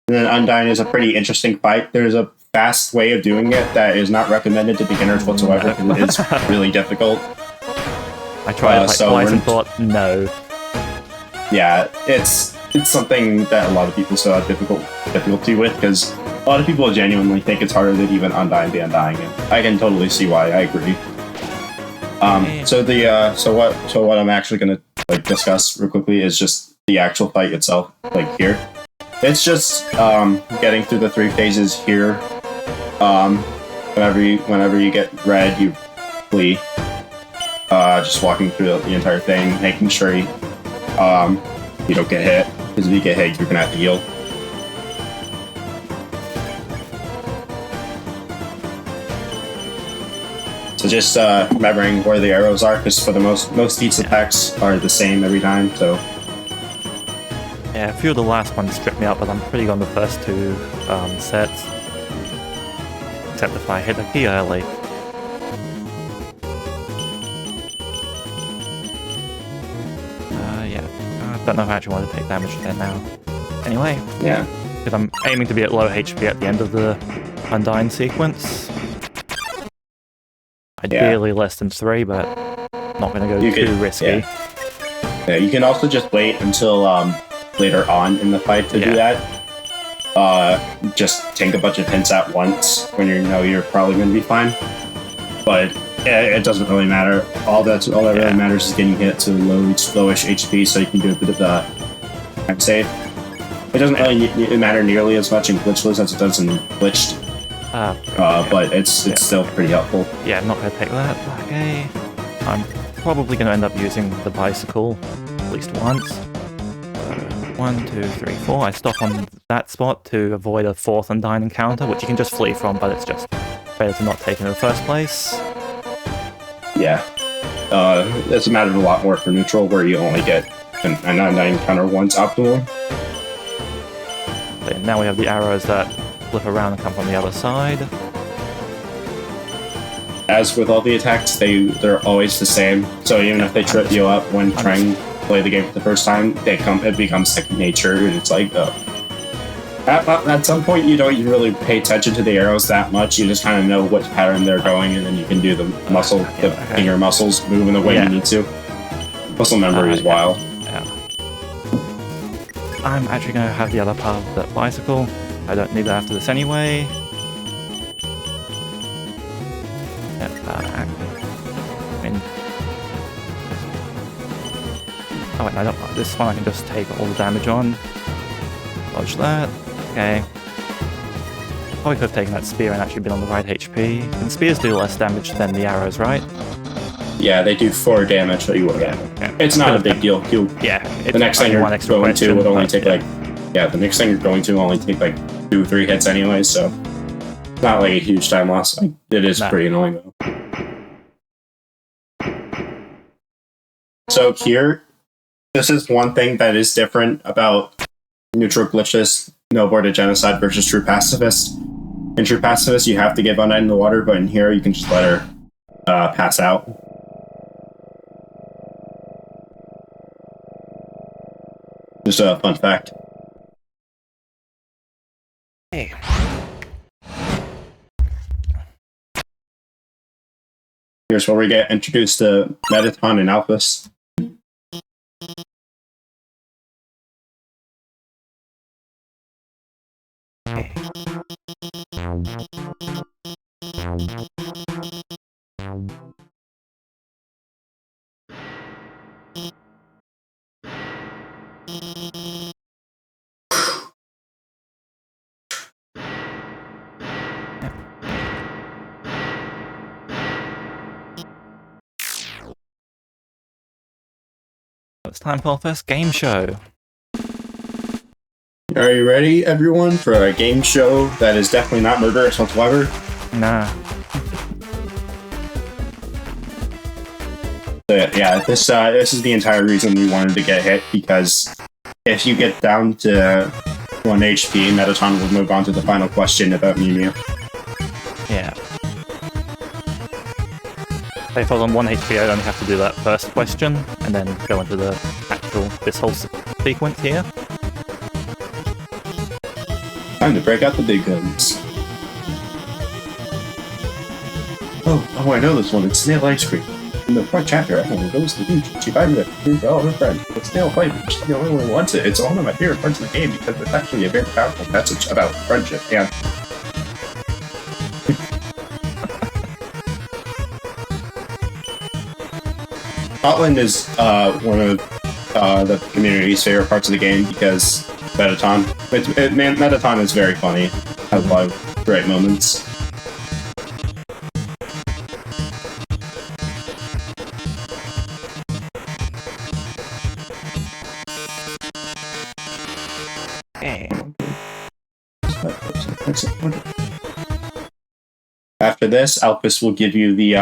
And then Undyne is a pretty interesting fight. There's a fast way of doing it that is not recommended to beginners whatsoever because it's really difficult. I tried it like so twice we're- and thought, no. Yeah, it's something that a lot of people still have difficulty with because a lot of people genuinely think it's harder than even Undyne the Undying, and I can totally see why. I agree. So what I'm actually gonna discuss real quickly is just the actual fight itself. Here, it's just getting through the 3 phases here. Whenever you get red, you flee. Just walking through the entire thing, making sure you don't get hit. Because if you get hit, you're gonna have to heal. So just remembering where the arrows are, because for the most each attacks are the same every time. So Yeah, a few of the last ones stripped me up, but I'm pretty good on the first 2 sets. Except if I hit a key early. Yeah. I don't know if I actually want to take damage there now. Anyway, yeah, because I'm aiming to be at low HP at the end of the Undyne sequence. Ideally less than 3, but not going to go too risky. Yeah, you can also just wait until later on in the fight to do that. Just take a bunch of hints at once when you know you're probably going to be fine. but it doesn't really matter. All that really matters is getting hit to lowish HP, so you can do a bit of the time save. It doesn't really matter nearly as much in Glitchless as it does in Glitched, but it's still pretty helpful. Yeah, I'm not going to take that. Okay. I'm probably going to end up using the bicycle at least once. 1, 2, 3, 4. I stop on that spot to avoid a 4th Undyne encounter, which you can just flee from, but it's just better to not take in the first place. Yeah. It's a matter of a lot more for neutral, where you only get an Undyne encounter once optimal. But now we have the arrows that flip around and come from the other side. As with all the attacks, they're always the same. So even if they trip you up when trying to play the game for the first time, it becomes second nature, and it's like, at some point you don't even really pay attention to the arrows that much. You just kind of know what pattern they're going, and then you can do the finger muscles move in the way you need to. Muscle memory is wild. Yeah. I'm actually going to have the other part of that bicycle. I don't need that after this anyway. Oh wait, no, this one I can just take all the damage on. Dodge that. Okay. Probably could have taken that spear and actually been on the right HP. And spears do less damage than the arrows, right? Yeah, they do 4 damage, but it's not a big deal. The next thing you're going to would only take the next thing you're going to only take like 2 or 3 hits anyway, so not like a huge time loss. It is pretty annoying though. So here, this is one thing that is different about neutral Glitchless, no aborted genocide versus true pacifist. In true pacifist, you have to get Undyne in the water, but in here, you can just let her pass out. Just a fun fact. Hey. Here's where we get introduced to Mettaton and Alphys. It's time for our first game show. Are you ready, everyone, for a game show that is definitely not murderous whatsoever? Nah. But yeah, this is the entire reason we wanted to get hit, because if you get down to 1 HP, Mettaton will move on to the final question about Mew Mew. Yeah. If I was on 1 HP, I'd only have to do that first question, and then go into the this whole sequence here. Time to break out the big guns. Oh, I know this one. It's Snail Ice Cream. In the front chapter, everyone goes to the beach. She finds it for all her friends. But Snail Fight, she's the only one who wants it. It's one of my favorite parts of the game because it's actually a very powerful message about friendship and Scotland is one of the community's favorite parts of the game because Mettaton. Mettaton is very funny. Has a lot of great moments. After this, Alphys will give you the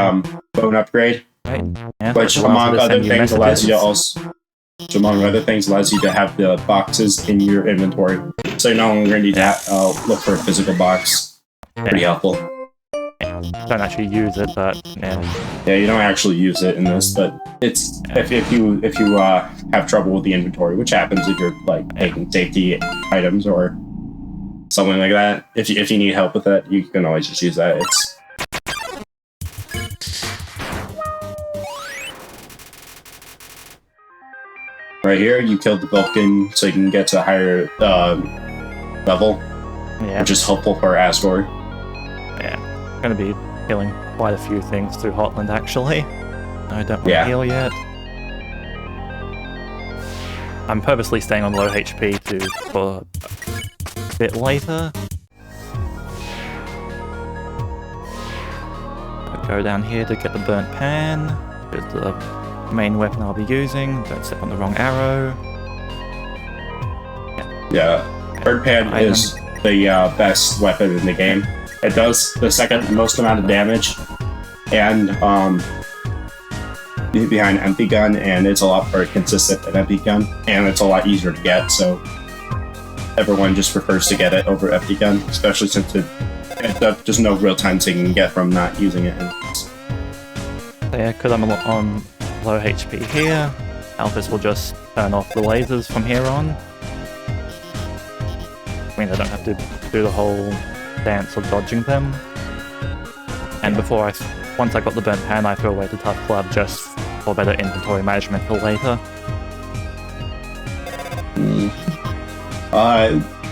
bone upgrade. Right. Yeah, which among other things allows you to have the boxes in your inventory. So you're no longer need to look for a physical box. Pretty helpful. Don't actually use it, but yeah. Yeah, you don't actually use it in this, but it's if you have trouble with the inventory, which happens if you're like taking safety items or something like that. If you need help with that, you can always just use that. It's right here, you killed the Vulcan so you can get to a higher level, which is helpful for Asgore. Yeah, gonna be healing quite a few things through Hotland, actually. I don't want to heal yet. I'm purposely staying on low HP for a bit later. I'll go down here to get the burnt pan. It's the main weapon I'll be using. Don't step on the wrong arrow. Yeah, burnt pan is the best weapon in the game. It does the second most amount of damage, and behind empty gun, and it's a lot more consistent than empty gun, and it's a lot easier to get, so everyone just prefers to get it over empty gun, especially since there's no real time so you can get from not using it. Yeah, because I'm on low HP here, Alphys will just turn off the lasers from here on. I mean, I don't have to do the whole dance of dodging them. And once I got the burnt pan, I threw away the tough club just for better inventory management for later.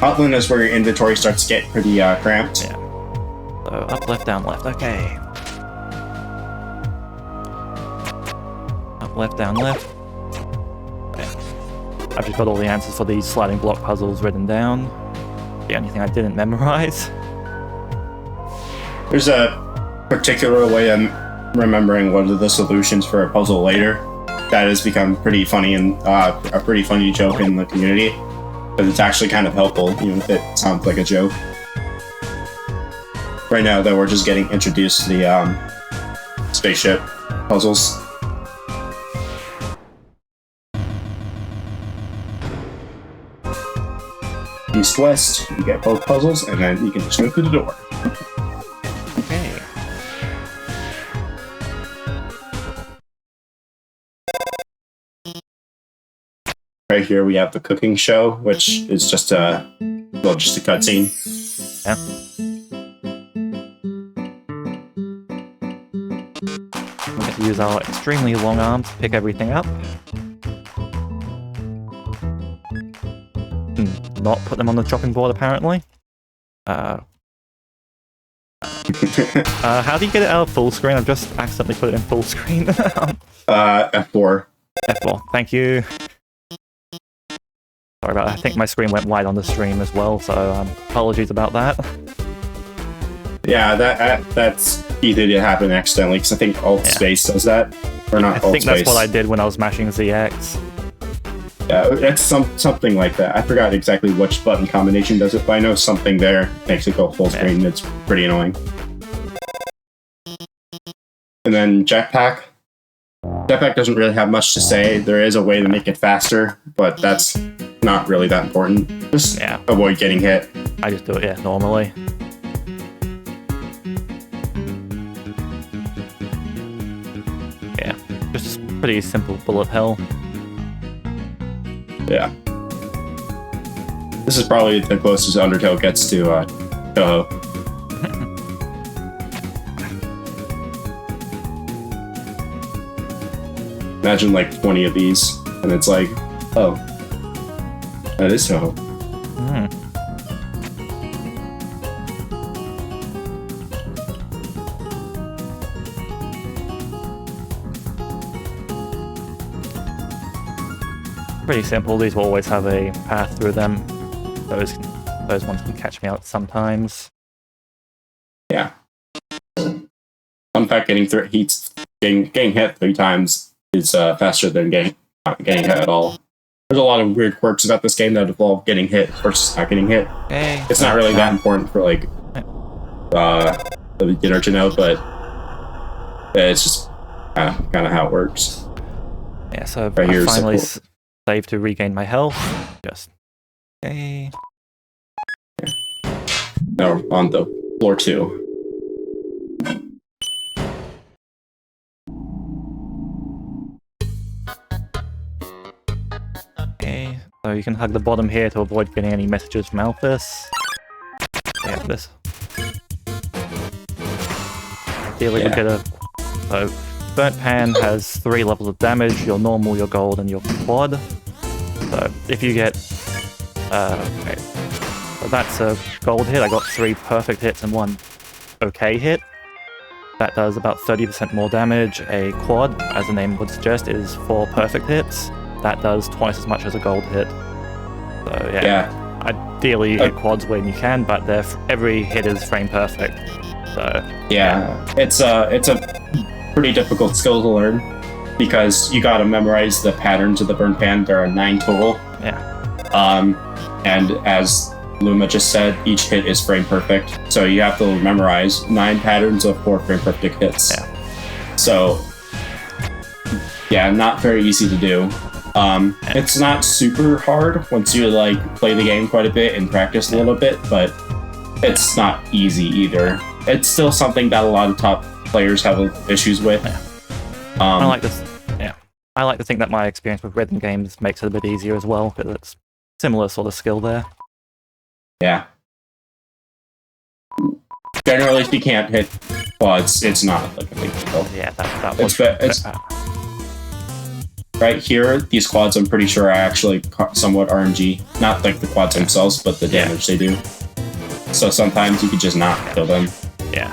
Hotland is where your inventory starts to get pretty cramped. Yeah. So up, left, down, left. Okay. Up, left, down, left. Okay. I've just got all the answers for these sliding block puzzles written down. The only thing I didn't memorize. There's a particular way I'm remembering one of the solutions for a puzzle later that has become pretty funny and a pretty funny joke in the community, but it's actually kind of helpful, even if it sounds like a joke. Right now, though, we're just getting introduced to the spaceship puzzles. East-west, you get both puzzles, and then you can just go through the door. Okay. Right here we have the cooking show, which is just a cutscene. Yeah. We get to use our extremely long arms to pick everything up. Not put them on the chopping board, apparently. How do you get it out of full screen? I've just accidentally put it in full screen. F4. F4, thank you. Sorry about that. I think my screen went wide on the stream as well, so apologies about that. Yeah, that's easy to happen accidentally, because I think Alt Space does that. Or not Alt Space. I think that's what I did when I was mashing ZX. Yeah, it's something like that. I forgot exactly which button combination does it, but I know something there makes it go full screen. It's pretty annoying. And then Jetpack. Jetpack doesn't really have much to say. There is a way to make it faster, but that's not really that important. Just avoid getting hit. I just do it, normally. Yeah, just a pretty simple bullet hell. Yeah. This is probably the closest Undertale gets to Toho. Imagine like 20 of these, and it's like, oh, that is Toho. Pretty simple. These will always have a path through them. Those ones can catch me out sometimes. Yeah. Fun fact: getting hit 3 times is faster than not getting hit at all. There's a lot of weird quirks about this game that involve getting hit versus not getting hit. Hey, it's not really that important for like the beginner to know, but it's just kind of how it works. Yeah. So right I finally save to regain my health. Just okay. Yeah. Now we're on the floor 2. Okay, so you can hug the bottom here to avoid getting any messages from Alphys. Yeah, this. Ideally, we get a. So, Burnt Pan has 3 levels of damage: your normal, your gold, and your quad. So, if you get. Okay. So that's a gold hit. I got 3 perfect hits and 1 okay hit. that does about 30% more damage. A quad, as the name would suggest, is 4 perfect hits. That does twice as much as a gold hit. So yeah. Ideally, you hit quads when you can, but every hit is frame perfect. So it's a pretty difficult skill to learn because you gotta memorize the patterns of the burn pan. There are 9 total. Yeah. And as Luma just said, each hit is frame perfect. So you have to memorize 9 patterns of 4 frame perfect hits. Yeah. So yeah, not very easy to do. It's not super hard once you like play the game quite a bit and practice a little bit, but it's not easy either. It's still something that a lot of top players have issues with. I like this. Yeah, I like to think that my experience with rhythm games makes it a bit easier as well, because it's similar sort of skill there. Yeah. Generally, if you can't hit quads, it's not like a big deal. Yeah, that was. It's right here. These quads, I'm pretty sure, are actually somewhat RNG. Not like the quads themselves, but the damage they do. So sometimes you could just not kill them. Yeah.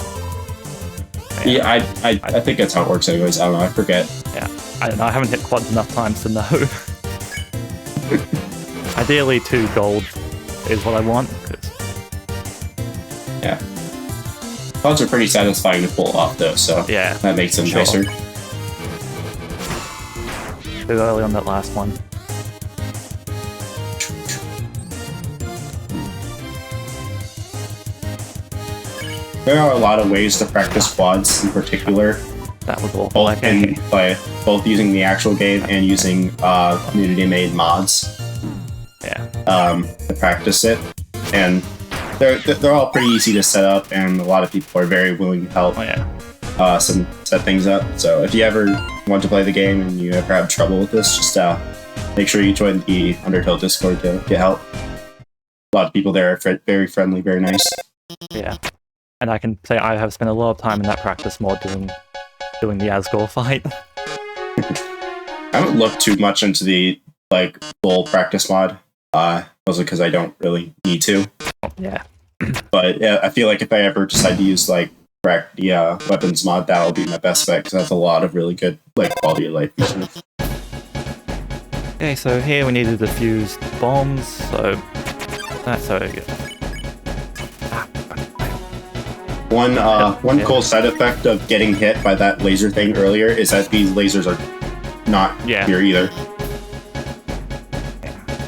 Yeah, I think that's how it works anyways. I don't know, I forget. Yeah. I don't know, I haven't hit quads enough times to know. Ideally 2 gold is what I want. Yeah. Quads are pretty satisfying to pull off though, so yeah, that makes them nicer. Too early on that last one. There are a lot of ways to practice quads in particular. That was awful. By both using the actual game and using community-made mods. Yeah. To practice it, and they're all pretty easy to set up, and a lot of people are very willing to help. Oh yeah. Set things up. So if you ever want to play the game and you ever have trouble with this, just make sure you join the Undertale Discord to get help. A lot of people there are very friendly, very nice. Yeah. And I can say I have spent a lot of time in that practice mod doing the Asgore fight. I haven't looked too much into the full practice mod, mostly because I don't really need to. Yeah. But yeah, I feel like if I ever decide to use the weapons mod, that'll be my best bet because that's a lot of really good quality of life features. Okay, so here we need to defuse bombs, so that's so good. One cool side effect of getting hit by that laser thing earlier is that these lasers are not here either.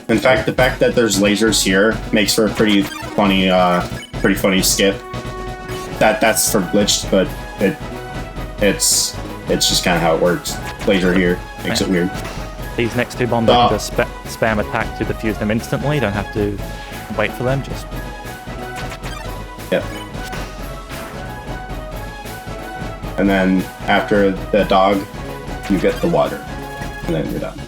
In fact, the fact that there's lasers here makes for a pretty funny skip. That's for glitched, but it's just kind of how it works. Laser here makes it weird. These next 2 bombs, I can just spam attack to defuse them instantly. Don't have to wait for them. Just yep. And then after the dog, you get the water, and then you're done.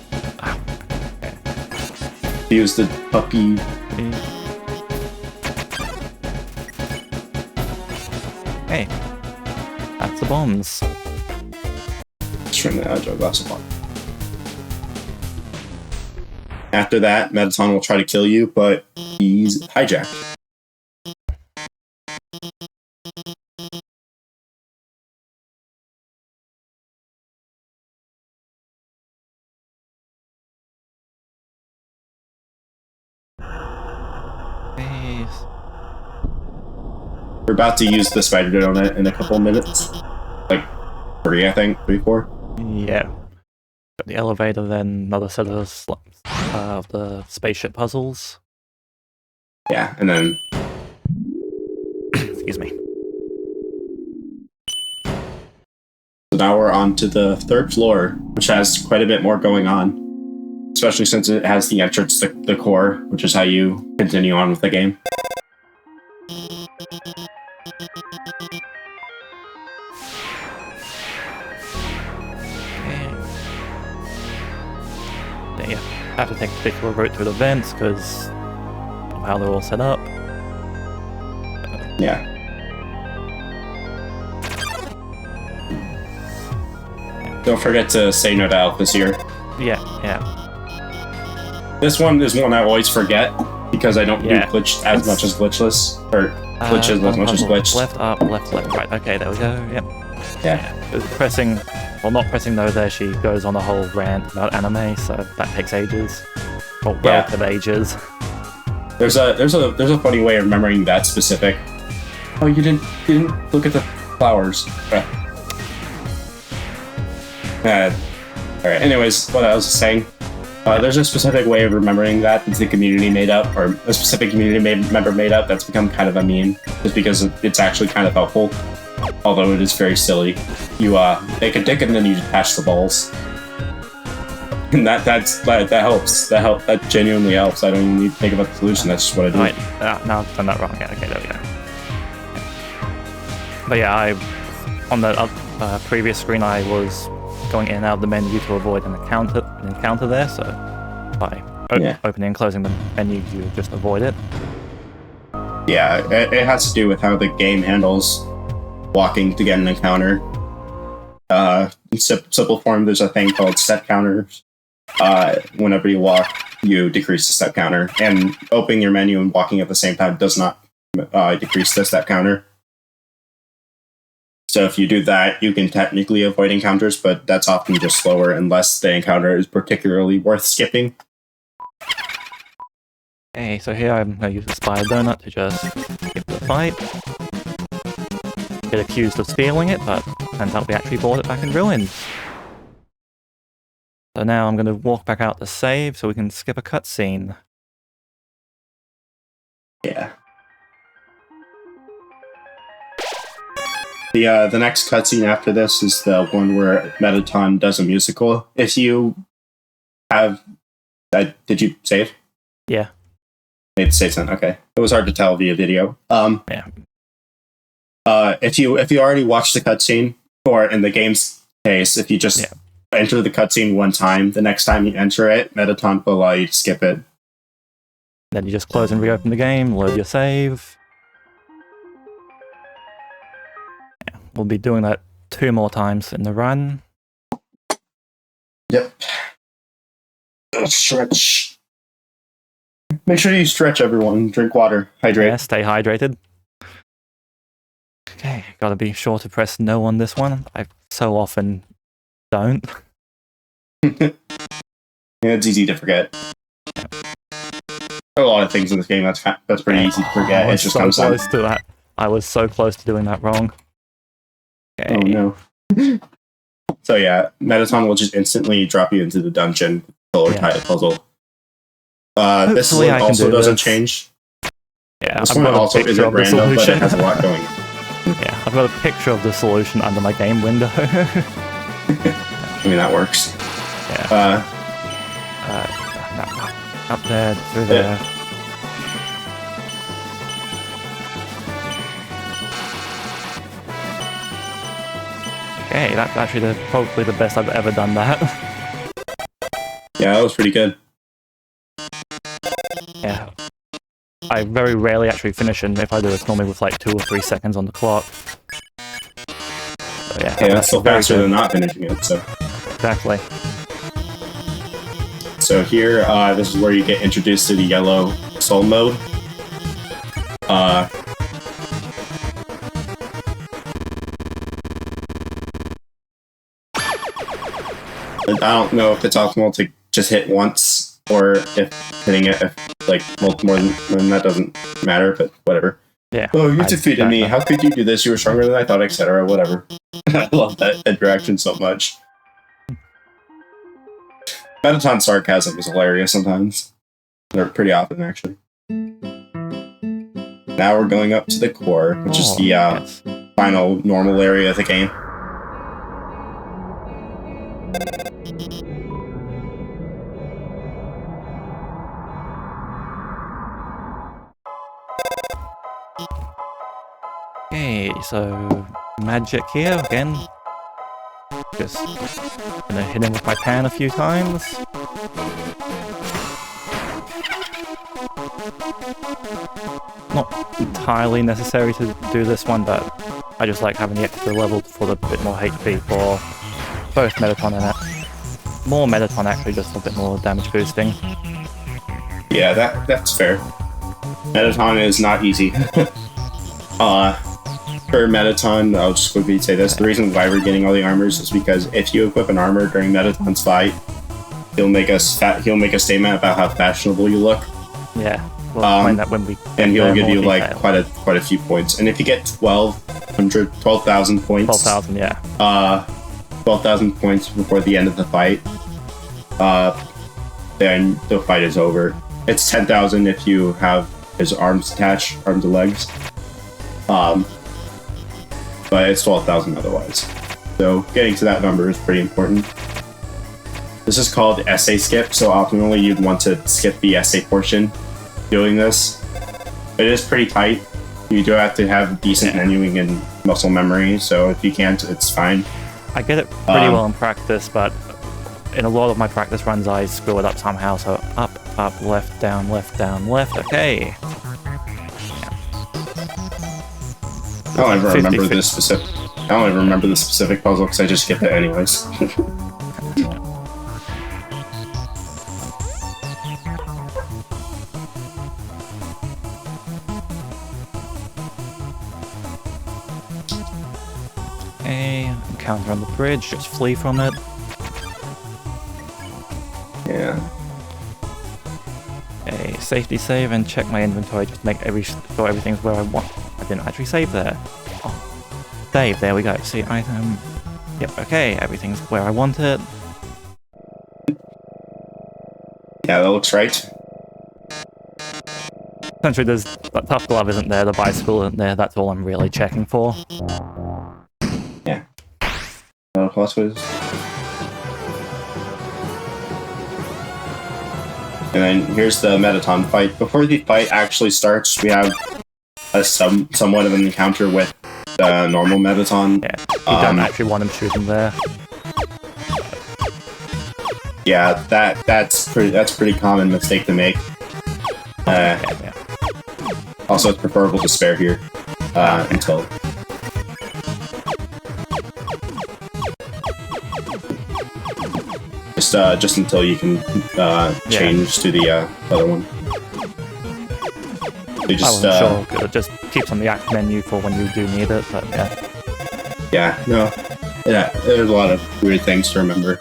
Use the puppy. Hey, that's the bombs. Just trying to enjoy a glass of water. After that, Mettaton will try to kill you, but he's hijacked. We're about to use the spider donut in a couple minutes. 3, I think. 3, 4. Yeah. Got the elevator, then another set of the spaceship puzzles. Yeah, and then... Excuse me. So now we're on to the 3rd floor, which has quite a bit more going on. Especially since it has the entrance to the core, which is how you continue on with the game. You have to take a particular route through the vents because of how they're all set up. Yeah. Don't forget to say no to Alphas here. Yeah, yeah. This one is one I always forget because I don't do glitch as much as glitchless, or glitches as much as glitched. Left, up, left, right. Okay, there we go. Yep. Yeah. Pressing, well, not pressing no there, she goes on a whole rant about anime, so that takes ages. Well, relative ages. There's a funny way of remembering that specific. Oh, you didn't look at the flowers. Alright, anyways, what I was saying. There's a specific way of remembering that the community made up, or a specific community member made up, that's become kind of a meme, just because it's actually kind of helpful. Although it is very silly. You make a dick and then you detach the balls. And that helps. That genuinely helps. I don't even need to think about the solution, that's just what I do. Right, no, I've done that wrong. Yeah, okay, there we go. But yeah, on the previous screen I was going in and out of the menu to avoid an encounter there, so by opening and closing the menu you just avoid it. Yeah, it has to do with how the game handles walking to get an encounter. In simple form, there's a thing called step counters. Whenever you walk, you decrease the step counter, and opening your menu and walking at the same time does not decrease the step counter. So if you do that, you can technically avoid encounters, but that's often just slower unless the encounter is particularly worth skipping. Okay, so here I'm going to use the Spire Donut to just skip the fight. Get accused of stealing it, but turns out we actually bought it back in Ruins. So now I'm going to walk back out to save so we can skip a cutscene. Yeah. The next cutscene after this is the one where Metaton does a musical. If you have... did you save? Yeah. Made save then, okay. It was hard to tell via video. Yeah. If you already watched the cutscene, or in the game's case, if you just enter the cutscene one time, the next time you enter it, Metaton will allow you to skip it. Then you just close and reopen the game, load your save. Yeah, we'll be doing that 2 more times in the run. Yep. Stretch. Make sure you stretch, everyone. Drink water. Hydrate. Yeah, stay hydrated. Okay, gotta be sure to press no on this one. I so often don't. Yeah, it's easy to forget. There are a lot of things in this game that's pretty easy to forget. It just comes down. To that. I was so close to doing that wrong. Okay. Oh no. So yeah, Metaton will just instantly drop you into the dungeon or tie a puzzle. This one also doesn't change. Yeah, this one also isn't random, but it has a lot going on. Yeah, I've got a picture of the solution under my game window. I mean, that works. Yeah. Up there, through there. Okay, that's actually probably the best I've ever done that. Yeah, that was pretty good. Yeah. I very rarely actually finish, and if I do, it's normally with like 2 or 3 seconds on the clock. So, yeah, that's still faster than not finishing it, so. Exactly. So here, this is where you get introduced to the yellow soul mode. I don't know if it's optimal to just hit once, or if hitting it like more than that doesn't matter, but whatever. Yeah. Oh, you defeated me. How could you do this? You were stronger than I thought, etc. Whatever. I love that interaction so much. Metaton sarcasm is hilarious sometimes. They're pretty often, actually. Now we're going up to the core, which is the final normal area of the game. Okay, so magic here again. Just gonna hit him with my pan a few times. Not entirely necessary to do this one, but I just like having the extra level for the bit more HP for both Metaton and more Metaton actually, just a bit more damage boosting. Yeah, that's fair. Metaton is not easy. for Metaton, I'll just quickly say this. The reason why we're getting all the armors is because if you equip an armor during Metaton's fight, he'll make a statement about how fashionable you look. Yeah, we'll explain that when we. And he'll give you like quite a few points. And if you get 12,000 points, 12,000, yeah. 12,000 points before the end of the fight, then the fight is over. It's 10,000 if you have his arms attached, arms and legs. But it's 12,000 otherwise. So getting to that number is pretty important. This is called essay skip, so optimally you'd want to skip the essay portion doing this. It is pretty tight. You do have to have decent menuing and muscle memory, so if you can't, it's fine. I get it pretty well in practice, but in a lot of my practice runs I screw it up somehow, so up, left, down, okay. I don't ever remember the specific puzzle because I just skip it anyways. Okay, encounter on the bridge, just flee from it. Yeah. Okay, safety save and check my inventory just to make sure everything's where I want. I didn't actually save there. Oh, save, there we go. See, item. Yep, okay, everything's where I want it. Yeah, that looks right. Essentially, the tough glove isn't there, the bicycle isn't there, that's all I'm really checking for. Yeah. Crossways. And then here's the Metaton fight. Before the fight actually starts, we have somewhat of an encounter with the normal Metaton. Yeah, you don't actually want him shooting there. Yeah, that's pretty common mistake to make. Yeah. Also, it's preferable to spare here until. Just until you can change to the other one. They just, I wasn't sure, because it just keeps on the act menu for when you do need it, but yeah. Yeah, no. Yeah, there's a lot of weird things to remember.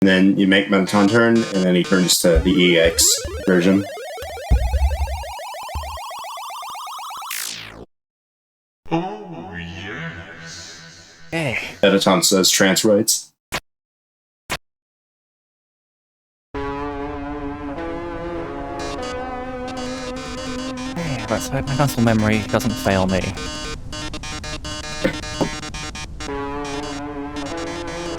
And then you make Metaton turn, and then he turns to the EX version. Oh, yes. Hey. Metaton says trans rights. Let's hope my muscle memory doesn't fail me.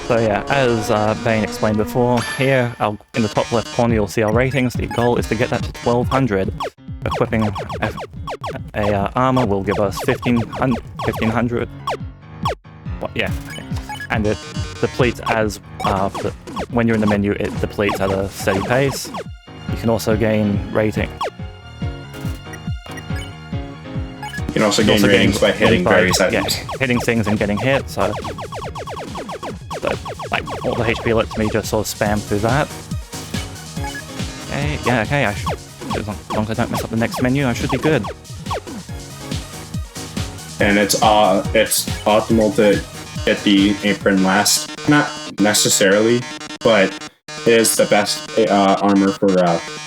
So yeah, as Bane explained before, here in the top left corner you'll see our ratings. The goal is to get that to 1200. Equipping a armor will give us 1500. What? Yeah, and it depletes as when you're in the menu. It depletes at a steady pace. You can also gain rating. You can also gain ratings by hitting various items. Yeah, hitting things and getting hit. So like all the HP lets me just sort of spam through that. Okay, yeah, okay. As long as I don't mess up the next menu, I should be good. And it's optimal to get the apron last. Not necessarily, but it is the best armor for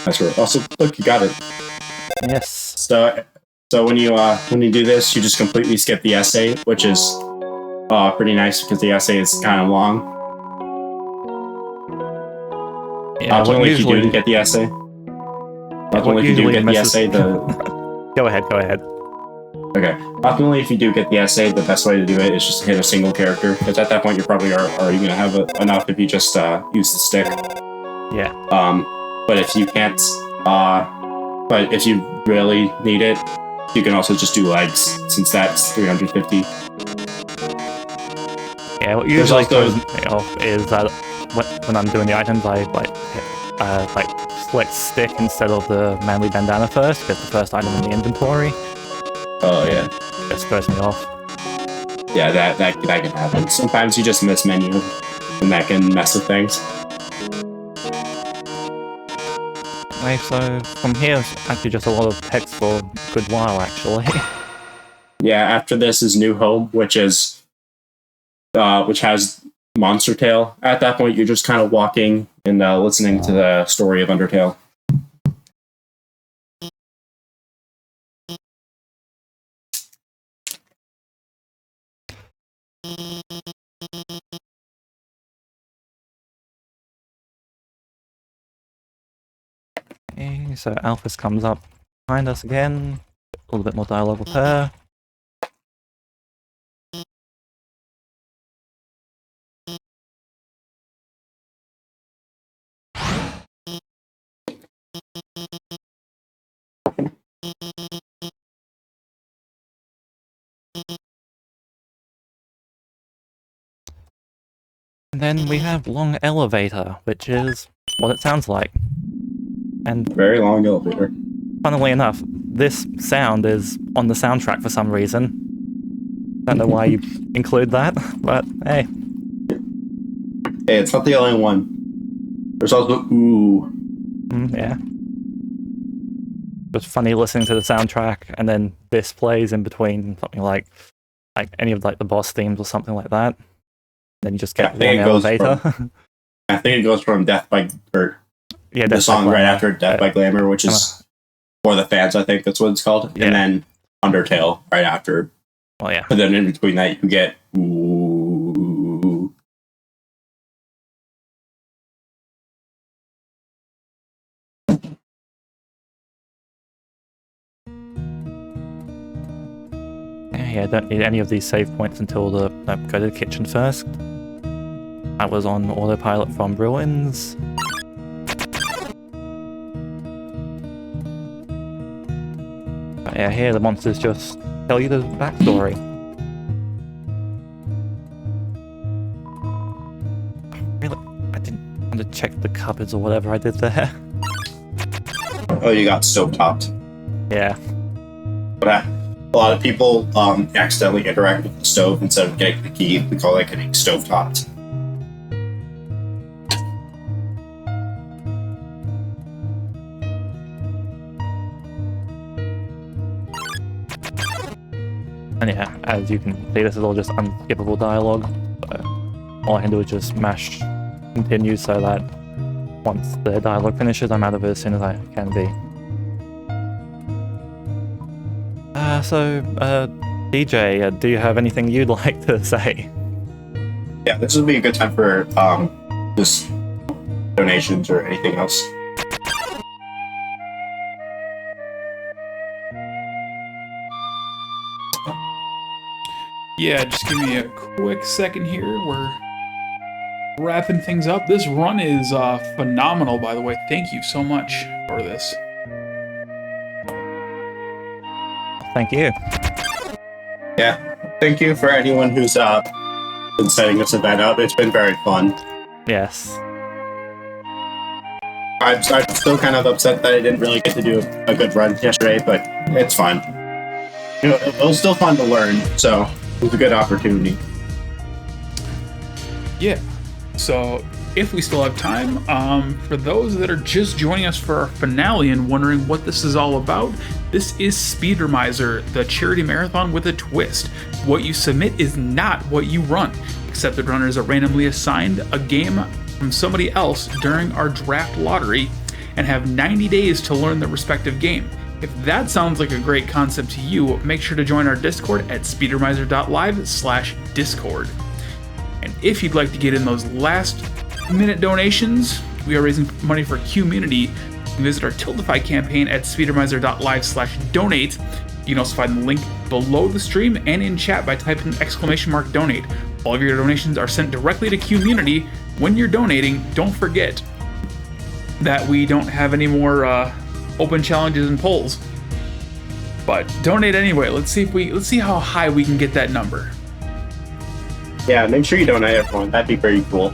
Ezra. Also, look, you got it. Yes. So when you do this, you just completely skip the essay, which is pretty nice because the essay is kind of long. Yeah, optimally, if you do get the essay. Optimally, if you do get the essay, Go ahead. Okay. Optimally, if you do get the essay, the best way to do it is just to hit a single character, because at that point you're probably already going to have enough if you just use the stick. Yeah. But if you can't, but if you really need it, you can also just do legs, since that's 350. Yeah, what usually throws me off is that when I'm doing the items, I like select stick instead of the manly bandana first, because the first item in the inventory. Oh yeah. Just throws me off. Yeah, that can happen. Sometimes you just miss menu, and that can mess with things. Okay, so from here, it's actually just a lot of text for a good while, actually. Yeah, after this is New Home, which has Monster Tale. At that point, you're just kind of walking and listening to the story of Undertale. Okay, so Alphys comes up behind us again. A little bit more dialogue with her. And then we have Long Elevator, which is what it sounds like. And Very long elevator. funnily enough, this sound is on the soundtrack for some reason. Don't know why you include that, but hey. Hey, it's not the only one. There's also ooh. Yeah. It's funny listening to the soundtrack and then this plays in between something like any of like the boss themes or something like that. Then you just get Long Elevator. I think it goes from Death by the song right after Death by Glamour, which is for the fans. I think that's what it's called, and then Undertale right after. Well, yeah. But then in between that, you get ooh. Yeah, don't need any of these save points until go to the kitchen first. I was on autopilot from Ruins. But yeah, here the monsters just tell you the backstory. Really, I didn't want to check the cupboards or whatever I did there. Oh, you got stove-topped. Yeah. But a lot of people accidentally interact with the stove instead of getting the key. We call that getting stove-topped. And yeah, as you can see, this is all just unskippable dialogue. So all I can do is just mash continue so that once the dialogue finishes, I'm out of it as soon as I can be. DJ, do you have anything you'd like to say? Yeah, this would be a good time for just donations or anything else. Yeah, just give me a quick second here. We're wrapping things up. This run is phenomenal, by the way. Thank you so much for this. Thank you. Yeah, thank you for anyone who's been setting this event up. It's been very fun. Yes. I'm still kind of upset that I didn't really get to do a good run yesterday, but it's fine. You know, it was still fun to learn, so it was a good opportunity. Yeah. So, if we still have time, for those that are just joining us for our finale and wondering what this is all about, this is Speedromizer, the charity marathon with a twist. What you submit is not what you run. Accepted runners are randomly assigned a game from somebody else during our draft lottery and have 90 days to learn the respective game. If that sounds like a great concept to you, make sure to join our Discord at speedromizer.live/discord. And if you'd like to get in those last-minute donations, we are raising money for QMUNITY. You can visit our Tiltify campaign at speedromizer.live/donate. You can also find the link below the stream and in chat by typing !donate. All of your donations are sent directly to QMUNITY. When you're donating, don't forget that we don't have any more open challenges and polls. But donate anyway. Let's see how high we can get that number. Yeah, make sure you donate, everyone. That'd be very cool.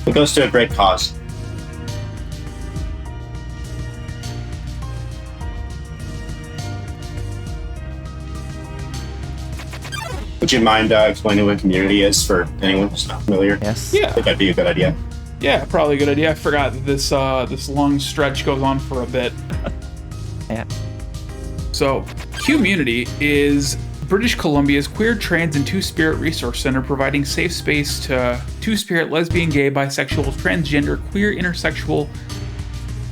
It goes to a great cause. Would you mind explaining what community is for anyone who's not familiar? Yes. Yeah. I think that'd be a good idea. Yeah, probably a good idea. I forgot that this long stretch goes on for a bit. Yeah. So, QMUNITY is British Columbia's queer, trans, and two-spirit resource center, providing safe space to two-spirit, lesbian, gay, bisexual, transgender, queer, intersexual,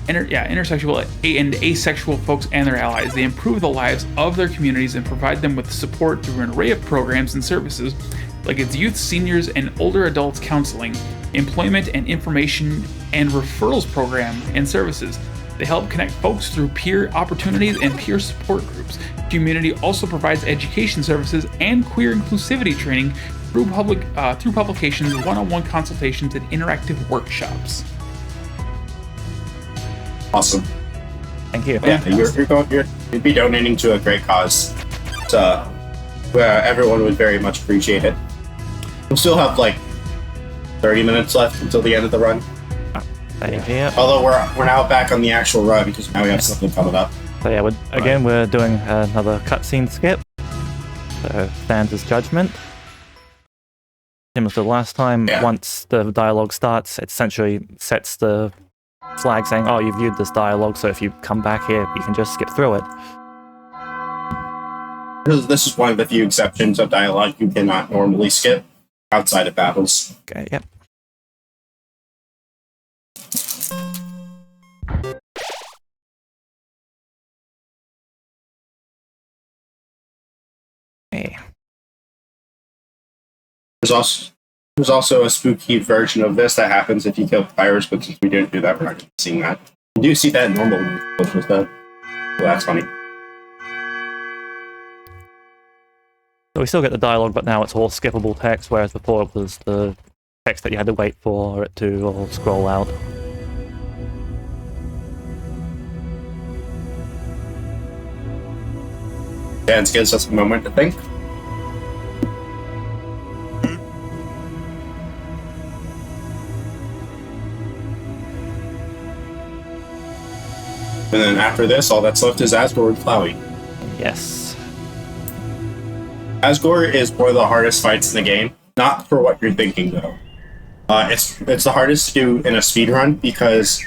and asexual folks and their allies. They improve the lives of their communities and provide them with support through an array of programs and services, like its youth, seniors, and older adults counseling, employment and information and referrals program and services. They help connect folks through peer opportunities and peer support groups. QMUNITY also provides education services and queer inclusivity training through publications, one-on-one consultations, and interactive workshops. Awesome. Thank you. Yeah, you'd be donating to a great cause. So, everyone would very much appreciate it. We'll still have like 30 minutes left until the end of the run. Thank you. Although we're now back on the actual run because now we have something coming up. So yeah, we're doing another cutscene skip. So Stan's judgment. Similar to the last time, once the dialogue starts, it essentially sets the flag saying, "Oh, you've viewed this dialogue, so if you come back here, you can just skip through it." This is one of the few exceptions of dialogue you cannot normally skip outside of battles. Okay. Yep. Hey. There's also a spooky version of this that happens if you kill pirates, but since we didn't do that, we're not seeing that. You do see that in normal glitches though. So that's funny. So we still get the dialogue, but now it's all skippable text, whereas before it was the text that you had to wait for it to all scroll out. Dance gives us a moment to think. And then after this, all that's left is Asgore and Flowey. Yes. Asgore is one of the hardest fights in the game. Not for what you're thinking, though. It's the hardest to do in a speedrun because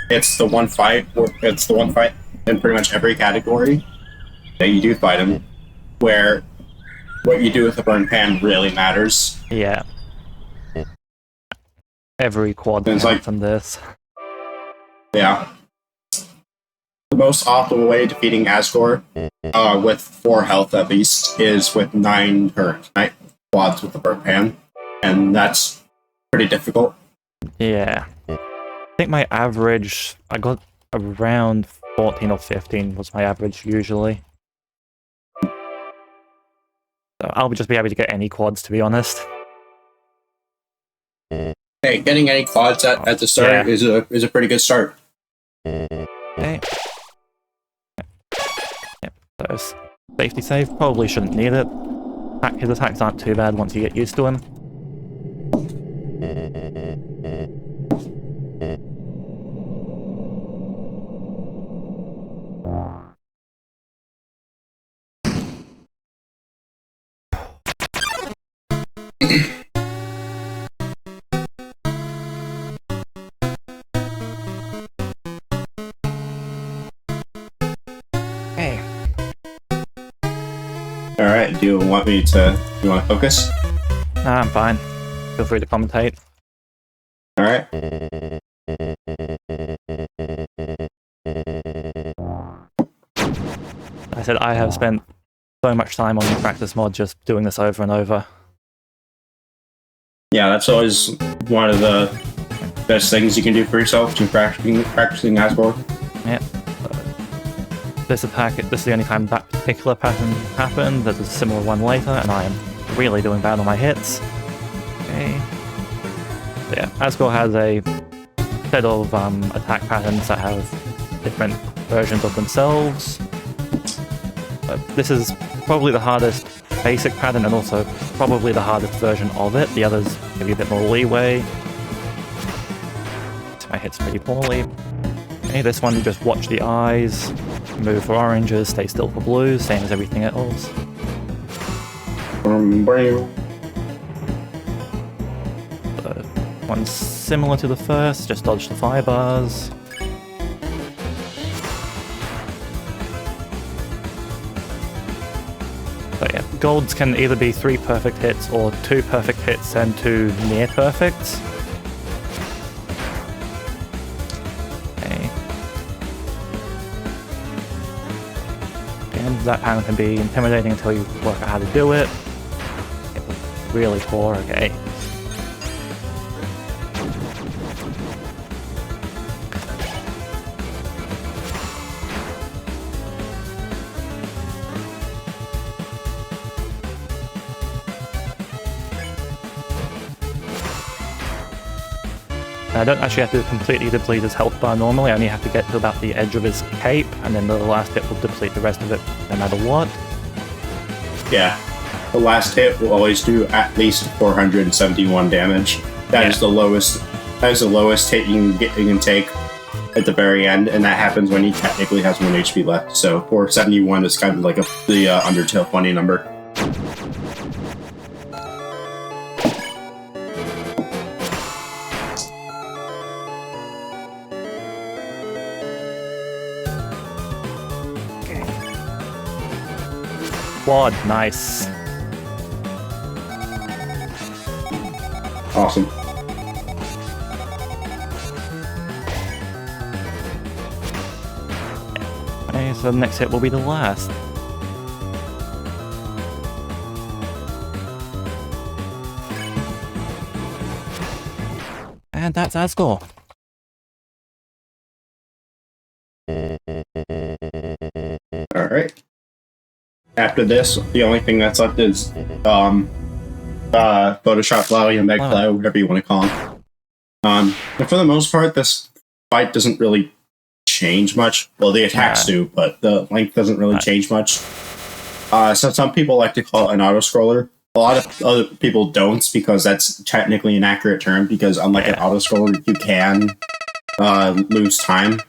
it's the one fight in pretty much every category that you do fight him, where what you do with the burn pan really matters. Yeah. Every quad from this. Yeah. The most optimal way of defeating Asgore, with 4 health at least, is with 9 quads with the burn pan, and that's pretty difficult. Yeah. I think my average, I got around 14 or 15 was my average usually. So I'll just be able to get any quads, to be honest. Hey, getting any quads at the start is a pretty good start. Okay. Yep, so safety save, probably shouldn't need it. His attacks aren't too bad once you get used to him. Hey. Alright, do you want to focus? Nah, I'm fine. Feel free to commentate. Alright. I said I have spent so much time on the practice mod just doing this over and over. Yeah, that's always one of the best things you can do for yourself, to practicing Asgore. Yep. This is the only time that particular pattern happened. There's a similar one later, and I am really doing bad on my hits. Okay. So yeah, Asgore has a set of attack patterns that have different versions of themselves. This is probably the hardest basic pattern, and also probably the hardest version of it. The others give you a bit more leeway. So my hits pretty poorly. Okay, this one you just watch the eyes, move for oranges, stay still for blues, same as everything else. one's similar to the first, just dodge the fire bars. But yeah, golds can either be 3 perfect hits or 2 perfect hits and 2 near perfects. Okay. And that pattern can be intimidating until you work out how to do it. Really poor, okay. I don't actually have to completely deplete his health bar normally, I only have to get to about the edge of his cape, and then the last hit will deplete the rest of it no matter what. Yeah. The last hit will always do at least 471 damage. That is the lowest. That is the lowest hit you can take at the very end, and that happens when he technically has 1 HP left. So 471 is kind of like the Undertale funny number. Quad, nice. Awesome. Okay, so the next hit will be the last. And that's our score. Alright. After this, the only thing that's left is Photoshop Flowey and Megfly, whatever you want to call them. And for the most part, this fight doesn't really change much. Well, the attacks do, but the length doesn't really change much. So some people like to call it an auto-scroller. A lot of other people don't, because that's technically an accurate term, because unlike an auto-scroller, you can lose time.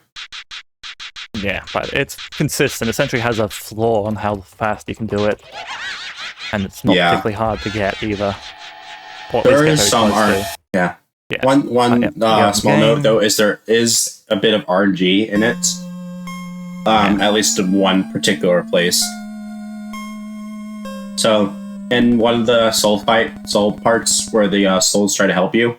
Yeah, but it's consistent. Essentially has a flaw on how fast you can do it. And it's not particularly hard to get either. There is some yeah. One small note though is there is a bit of RNG in it. At least in one particular place. So in one of the soul parts where the souls try to help you,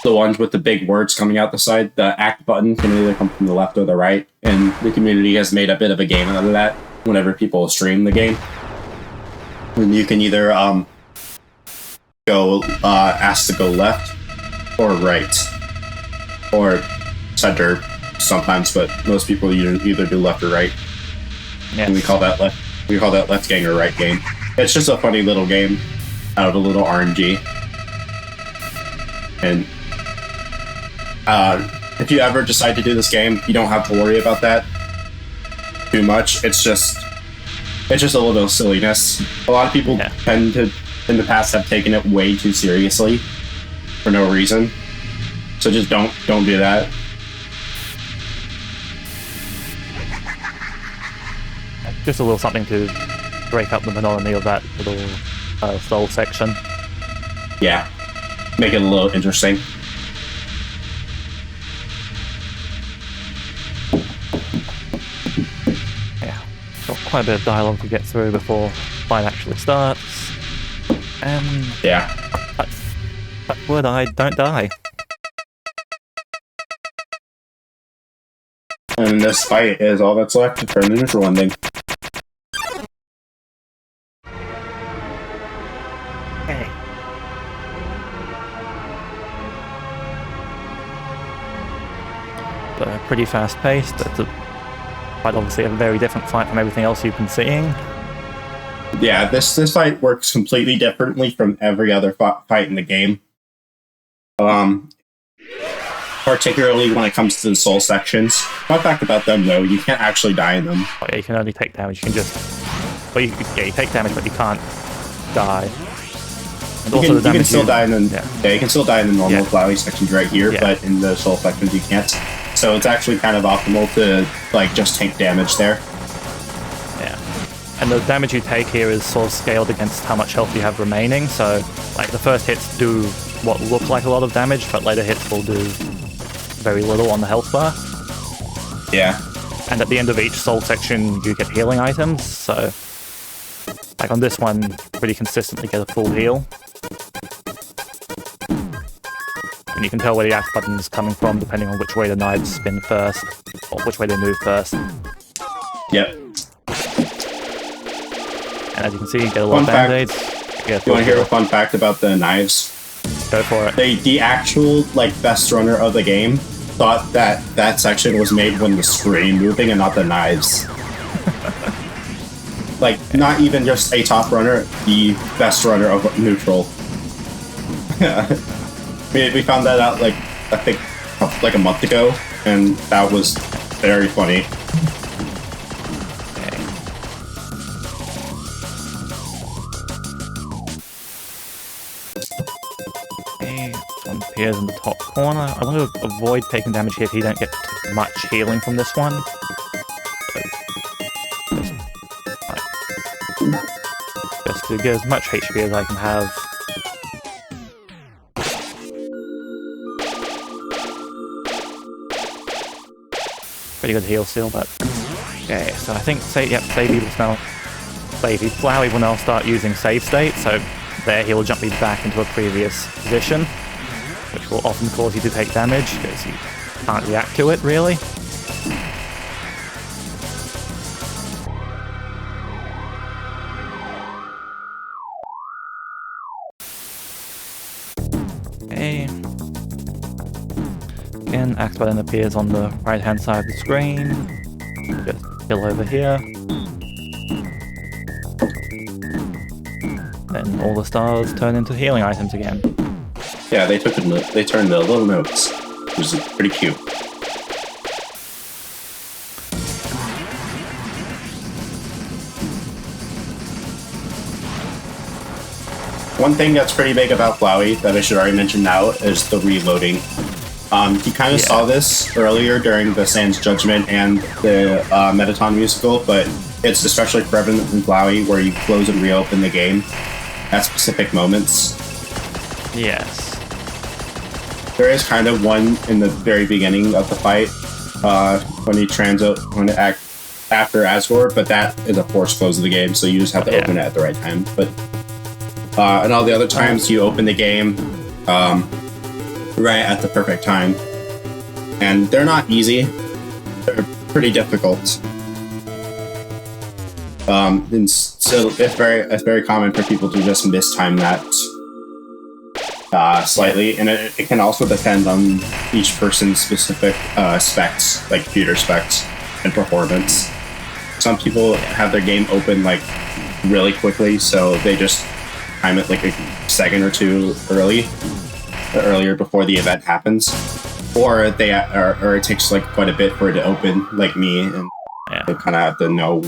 the ones with the big words coming out the side, the act button can either come from the left or the right, and the community has made a bit of a game out of that whenever people stream the game. And you can either go ask to go left or right or center sometimes, but most people either do left or right. Yes. And we call that left gang or right gang. It's just a funny little game out of a little RNG. And if you ever decide to do this game, you don't have to worry about that too much. It's just a little silliness. A lot of people tend to, in the past, have taken it way too seriously for no reason. So just don't do that. Just a little something to break up the monotony of that little soul section. Yeah, make it a little interesting. Quite a bit of dialogue to get through before the fight actually starts. Touch wood, I don't die. And this fight is all that's left for the neutral ending. Okay. So pretty fast paced. Quite obviously a very different fight from everything else you've been seeing. Yeah, this fight works completely differently from every other fight in the game. Particularly when it comes to the soul sections. Fun fact about them though, you can't actually die in them. Oh, yeah, you can only take damage. You can just... Well, you take damage, but you can't die. And you can still die in the... Yeah, you can still die in the normal Flowey sections right here, but in the soul sections you can't. So it's actually kind of optimal to, like, just take damage there. Yeah. And the damage you take here is sort of scaled against how much health you have remaining, so like the first hits do what look like a lot of damage, but later hits will do very little on the health bar. Yeah. And at the end of each soul section, you get healing items, so like on this one, pretty consistently get a full heal. And you can tell where the axe button is coming from depending on which way the knives spin first, or which way they move first. Yep. And as you can see, you get a lot of band-aids. You want to hear a fun fact about the knives? Go for it. The actual best runner of the game thought that that section was made when the screen moving and not the knives. Not even just a top runner, the best runner of neutral. we found that out I think a month ago, and that was very funny. One appears in the top corner. I want to avoid taking damage here so you don't get much healing from this one. Just to get as much HP as I can have. Pretty good heal still, but... Okay, so I think, Flowey will now start using save state, so there he will jump me back into a previous position, which will often cause you to take damage, because you can't react to it, really. Okay. Again, axe button appears on the right-hand side of the screen. Just kill over here. Then all the stars turn into healing items again. Yeah, they turned the little notes, which is pretty cute. One thing that's pretty big about Flowey that I should already mention now is the reloading. You kind of saw this earlier during the Sans Judgment and the Metaton musical, but it's especially prevalent in Flowey where you close and reopen the game at specific moments. Yes. There is kind of one in the very beginning of the fight when you act after Asgore, but that is a forced close of the game, so you just have to open it at the right time. But and all the other times you open the game right at the perfect time, and they're not easy. They're pretty difficult. And so it's very common for people to just mistime that slightly, and it can also depend on each person's specific specs, like computer specs and performance. Some people have their game open really quickly, so they just time it a second or two earlier before the event happens, or it takes quite a bit for it to open, like me, and they kind of have to know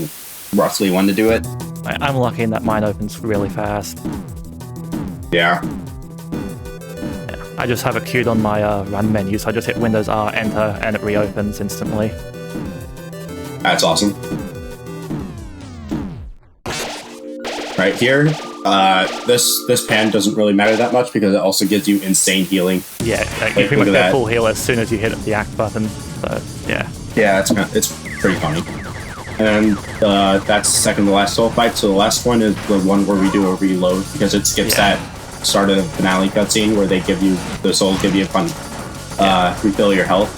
roughly when to do it. I'm lucky in that mine opens really fast. Yeah. I just have it queued on my run menu, so I just hit Windows R, enter, and it reopens instantly. That's awesome. Right here, this pan doesn't really matter that much because it also gives you insane healing. Yeah, you pretty much get full heal as soon as you hit the act button, so yeah. Yeah, it's pretty funny. And that's second to last soul fight, so the last one is the one where we do a reload, because it skips that start of the finale cutscene where the souls give you a fun refill your health.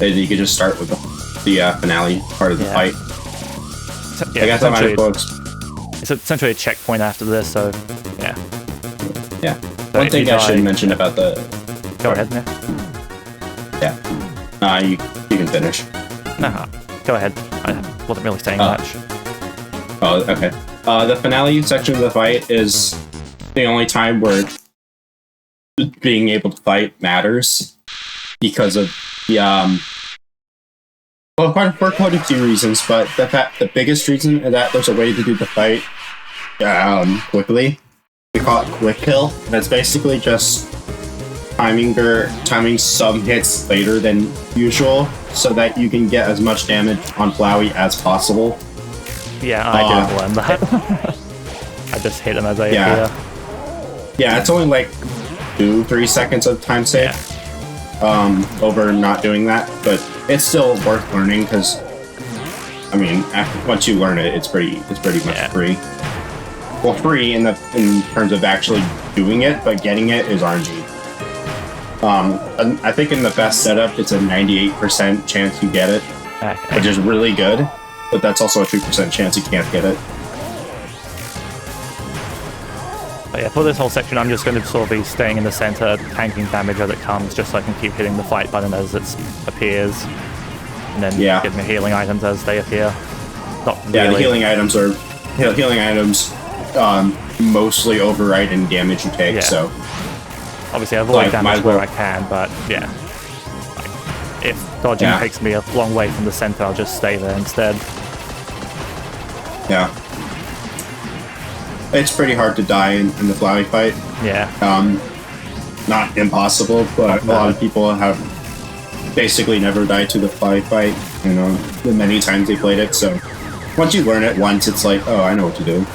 And you can just start with the finale part of the fight. So, I guess I might have books. It's essentially a checkpoint after this, so yeah. Yeah. So one thing I should mention about the... Go ahead, man. Yeah. You can finish. Nah, go ahead. I wasn't really saying much. Oh, okay. The finale section of the fight is the only time where being able to fight matters, because of the for quite a few reasons, but the biggest reason is that there's a way to do the fight quickly. We call it quick kill. That's basically just timing some hits later than usual so that you can get as much damage on Flowey as possible. Yeah, I didn't learn that. I just hit them as they appear. Yeah, it's only like 2-3 seconds of time save over not doing that, but it's still worth learning because, I mean, once you learn it, it's pretty much free. Well, free in terms of actually doing it, but getting it is RNG. I think in the best setup, it's a 98% chance you get it, which is really good, but that's also a 3% chance you can't get it. But yeah, for this whole section, I'm just going to sort of be staying in the center, tanking damage as it comes, just so I can keep hitting the fight button as it appears, and then get me healing items as they appear. The healing items are mostly override any damage you take. So obviously, I avoid damage where I can, but yeah, like, if dodging takes me a long way from the center, I'll just stay there instead. Yeah. It's pretty hard to die in the Flowey fight. Yeah. Not impossible, but a lot of people have basically never died to the Flowey fight, you know, the many times they played it, so once you learn it once, it's like, oh, I know what to do.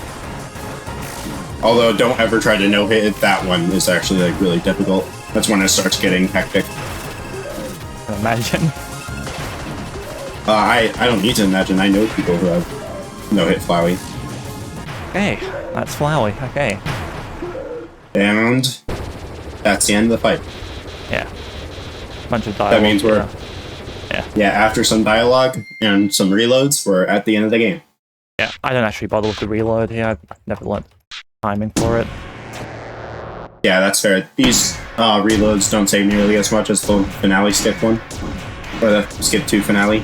Although, don't ever try to no-hit it, that one is actually, like, really difficult. That's when it starts getting hectic. Imagine. I don't need to imagine, I know people who have no-hit Flowey. Okay, that's Flowey, okay. And that's the end of the fight. Yeah. Bunch of dialogue. That means we're... Yeah, after some dialogue and some reloads, we're at the end of the game. Yeah, I don't actually bother with the reload here. I've never learned timing for it. Yeah, that's fair. These reloads don't take nearly as much as the finale skip one. Or the skip 2 finale.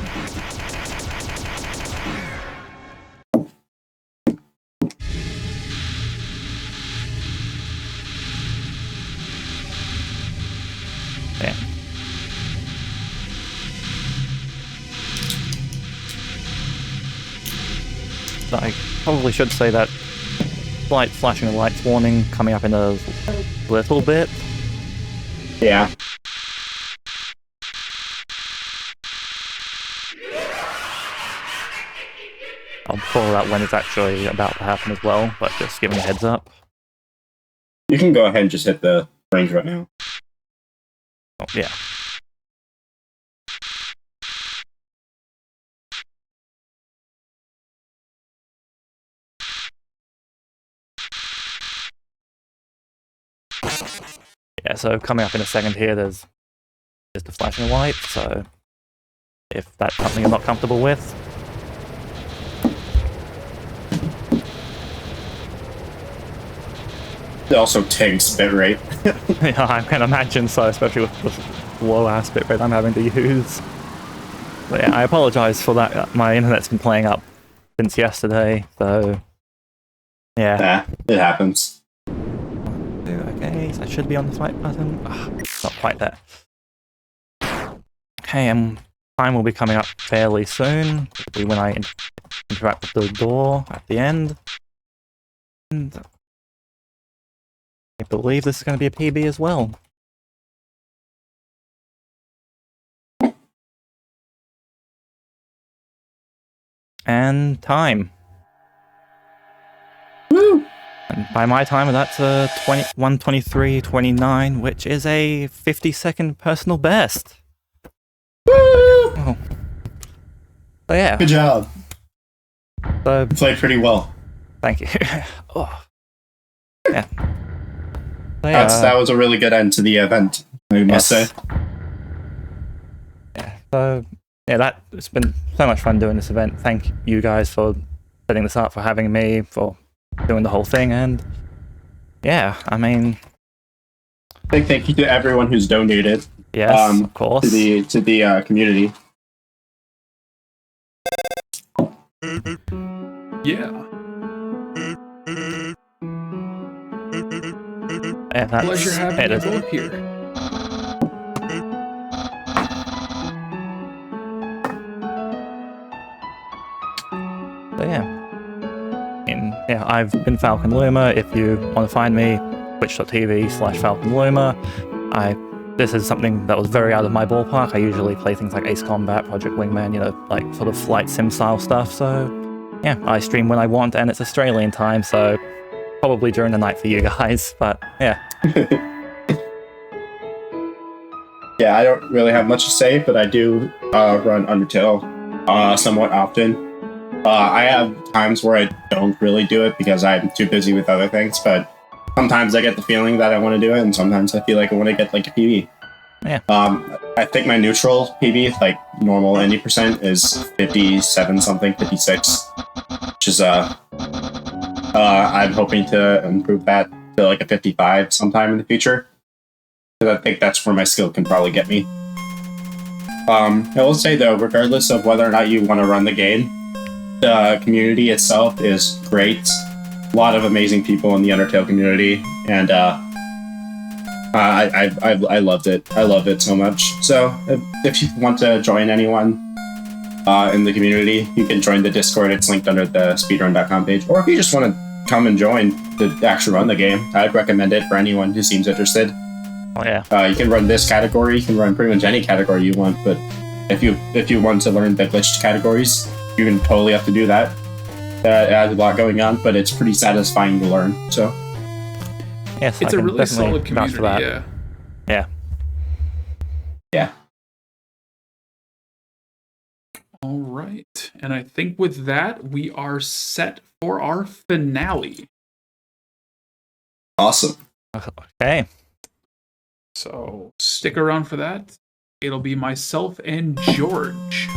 I probably should say that slight flashing of lights warning coming up in a little bit. Yeah. I'll call that when it's actually about to happen as well, but just giving a heads up. You can go ahead and just hit the range right now. Oh, yeah. Yeah, so coming up in a second here, there's just a flashing light, so if that's something you're not comfortable with. It also takes bitrate. Yeah, I can imagine so, especially with the low-ass bitrate I'm having to use. But yeah, I apologize for that. My internet's been playing up since yesterday, so yeah. Yeah, it happens. Okay, so I should be on the fight button. Not quite there. Okay, time will be coming up fairly soon. It'll be when I interact with the door at the end. And I believe this is going to be a PB as well. And time. Woo! And by my time, that's a 1:23:29, which is a 50-second personal best. Woo! Oh. So yeah. Good job. So, You played pretty well. thank you. Oh. Yeah. So, yeah. That was a really good end to the event, I must say. Yeah. So yeah, it's been so much fun doing this event. Thank you guys for setting this up, for having me, for doing the whole thing, and yeah, I mean, Big thank you to everyone who's donated. yes, of course. To the community. Yeah. Yeah, that's Pleasure having you it. both here. So yeah. Yeah, I've been falconluma. If you want to find me, twitch.tv/falconluma. I this is something that was very out of my ballpark. I usually play things like Ace Combat, Project Wingman, you know, like sort of flight sim style stuff. So yeah, I stream when I want, and it's Australian time, so probably during the night for you guys. But yeah. Yeah, I don't really have much to say, but I do run Undertale somewhat often. I have times where I don't really do it because I'm too busy with other things, but sometimes I get the feeling that I want to do it, and sometimes I feel like I want to get like a PB. Yeah. I think my neutral PB, like normal 90%, is 57 something, 56, which is I'm hoping to improve that to like a 55 sometime in the future. Because I think that's where my skill can probably get me. I will say though, regardless of whether or not you want to run the game, the community itself is great. A lot of amazing people in the Undertale community, and I loved it. I love it so much. So if you want to join anyone in the community, you can join the Discord. It's linked under the speedrun.com page. Or if you just want to come and join to actually run the game, I'd recommend it for anyone who seems interested. Oh yeah. You can run this category. You can run pretty much any category you want. But if you want to learn the glitched categories, you can totally have to do that. It has a lot going on, but it's pretty satisfying to learn. So yes, it's a really solid community. Yeah. Yeah. Yeah. All right, and I think with that we are set for our finale. Awesome. Okay. So stick around for that. It'll be myself and George.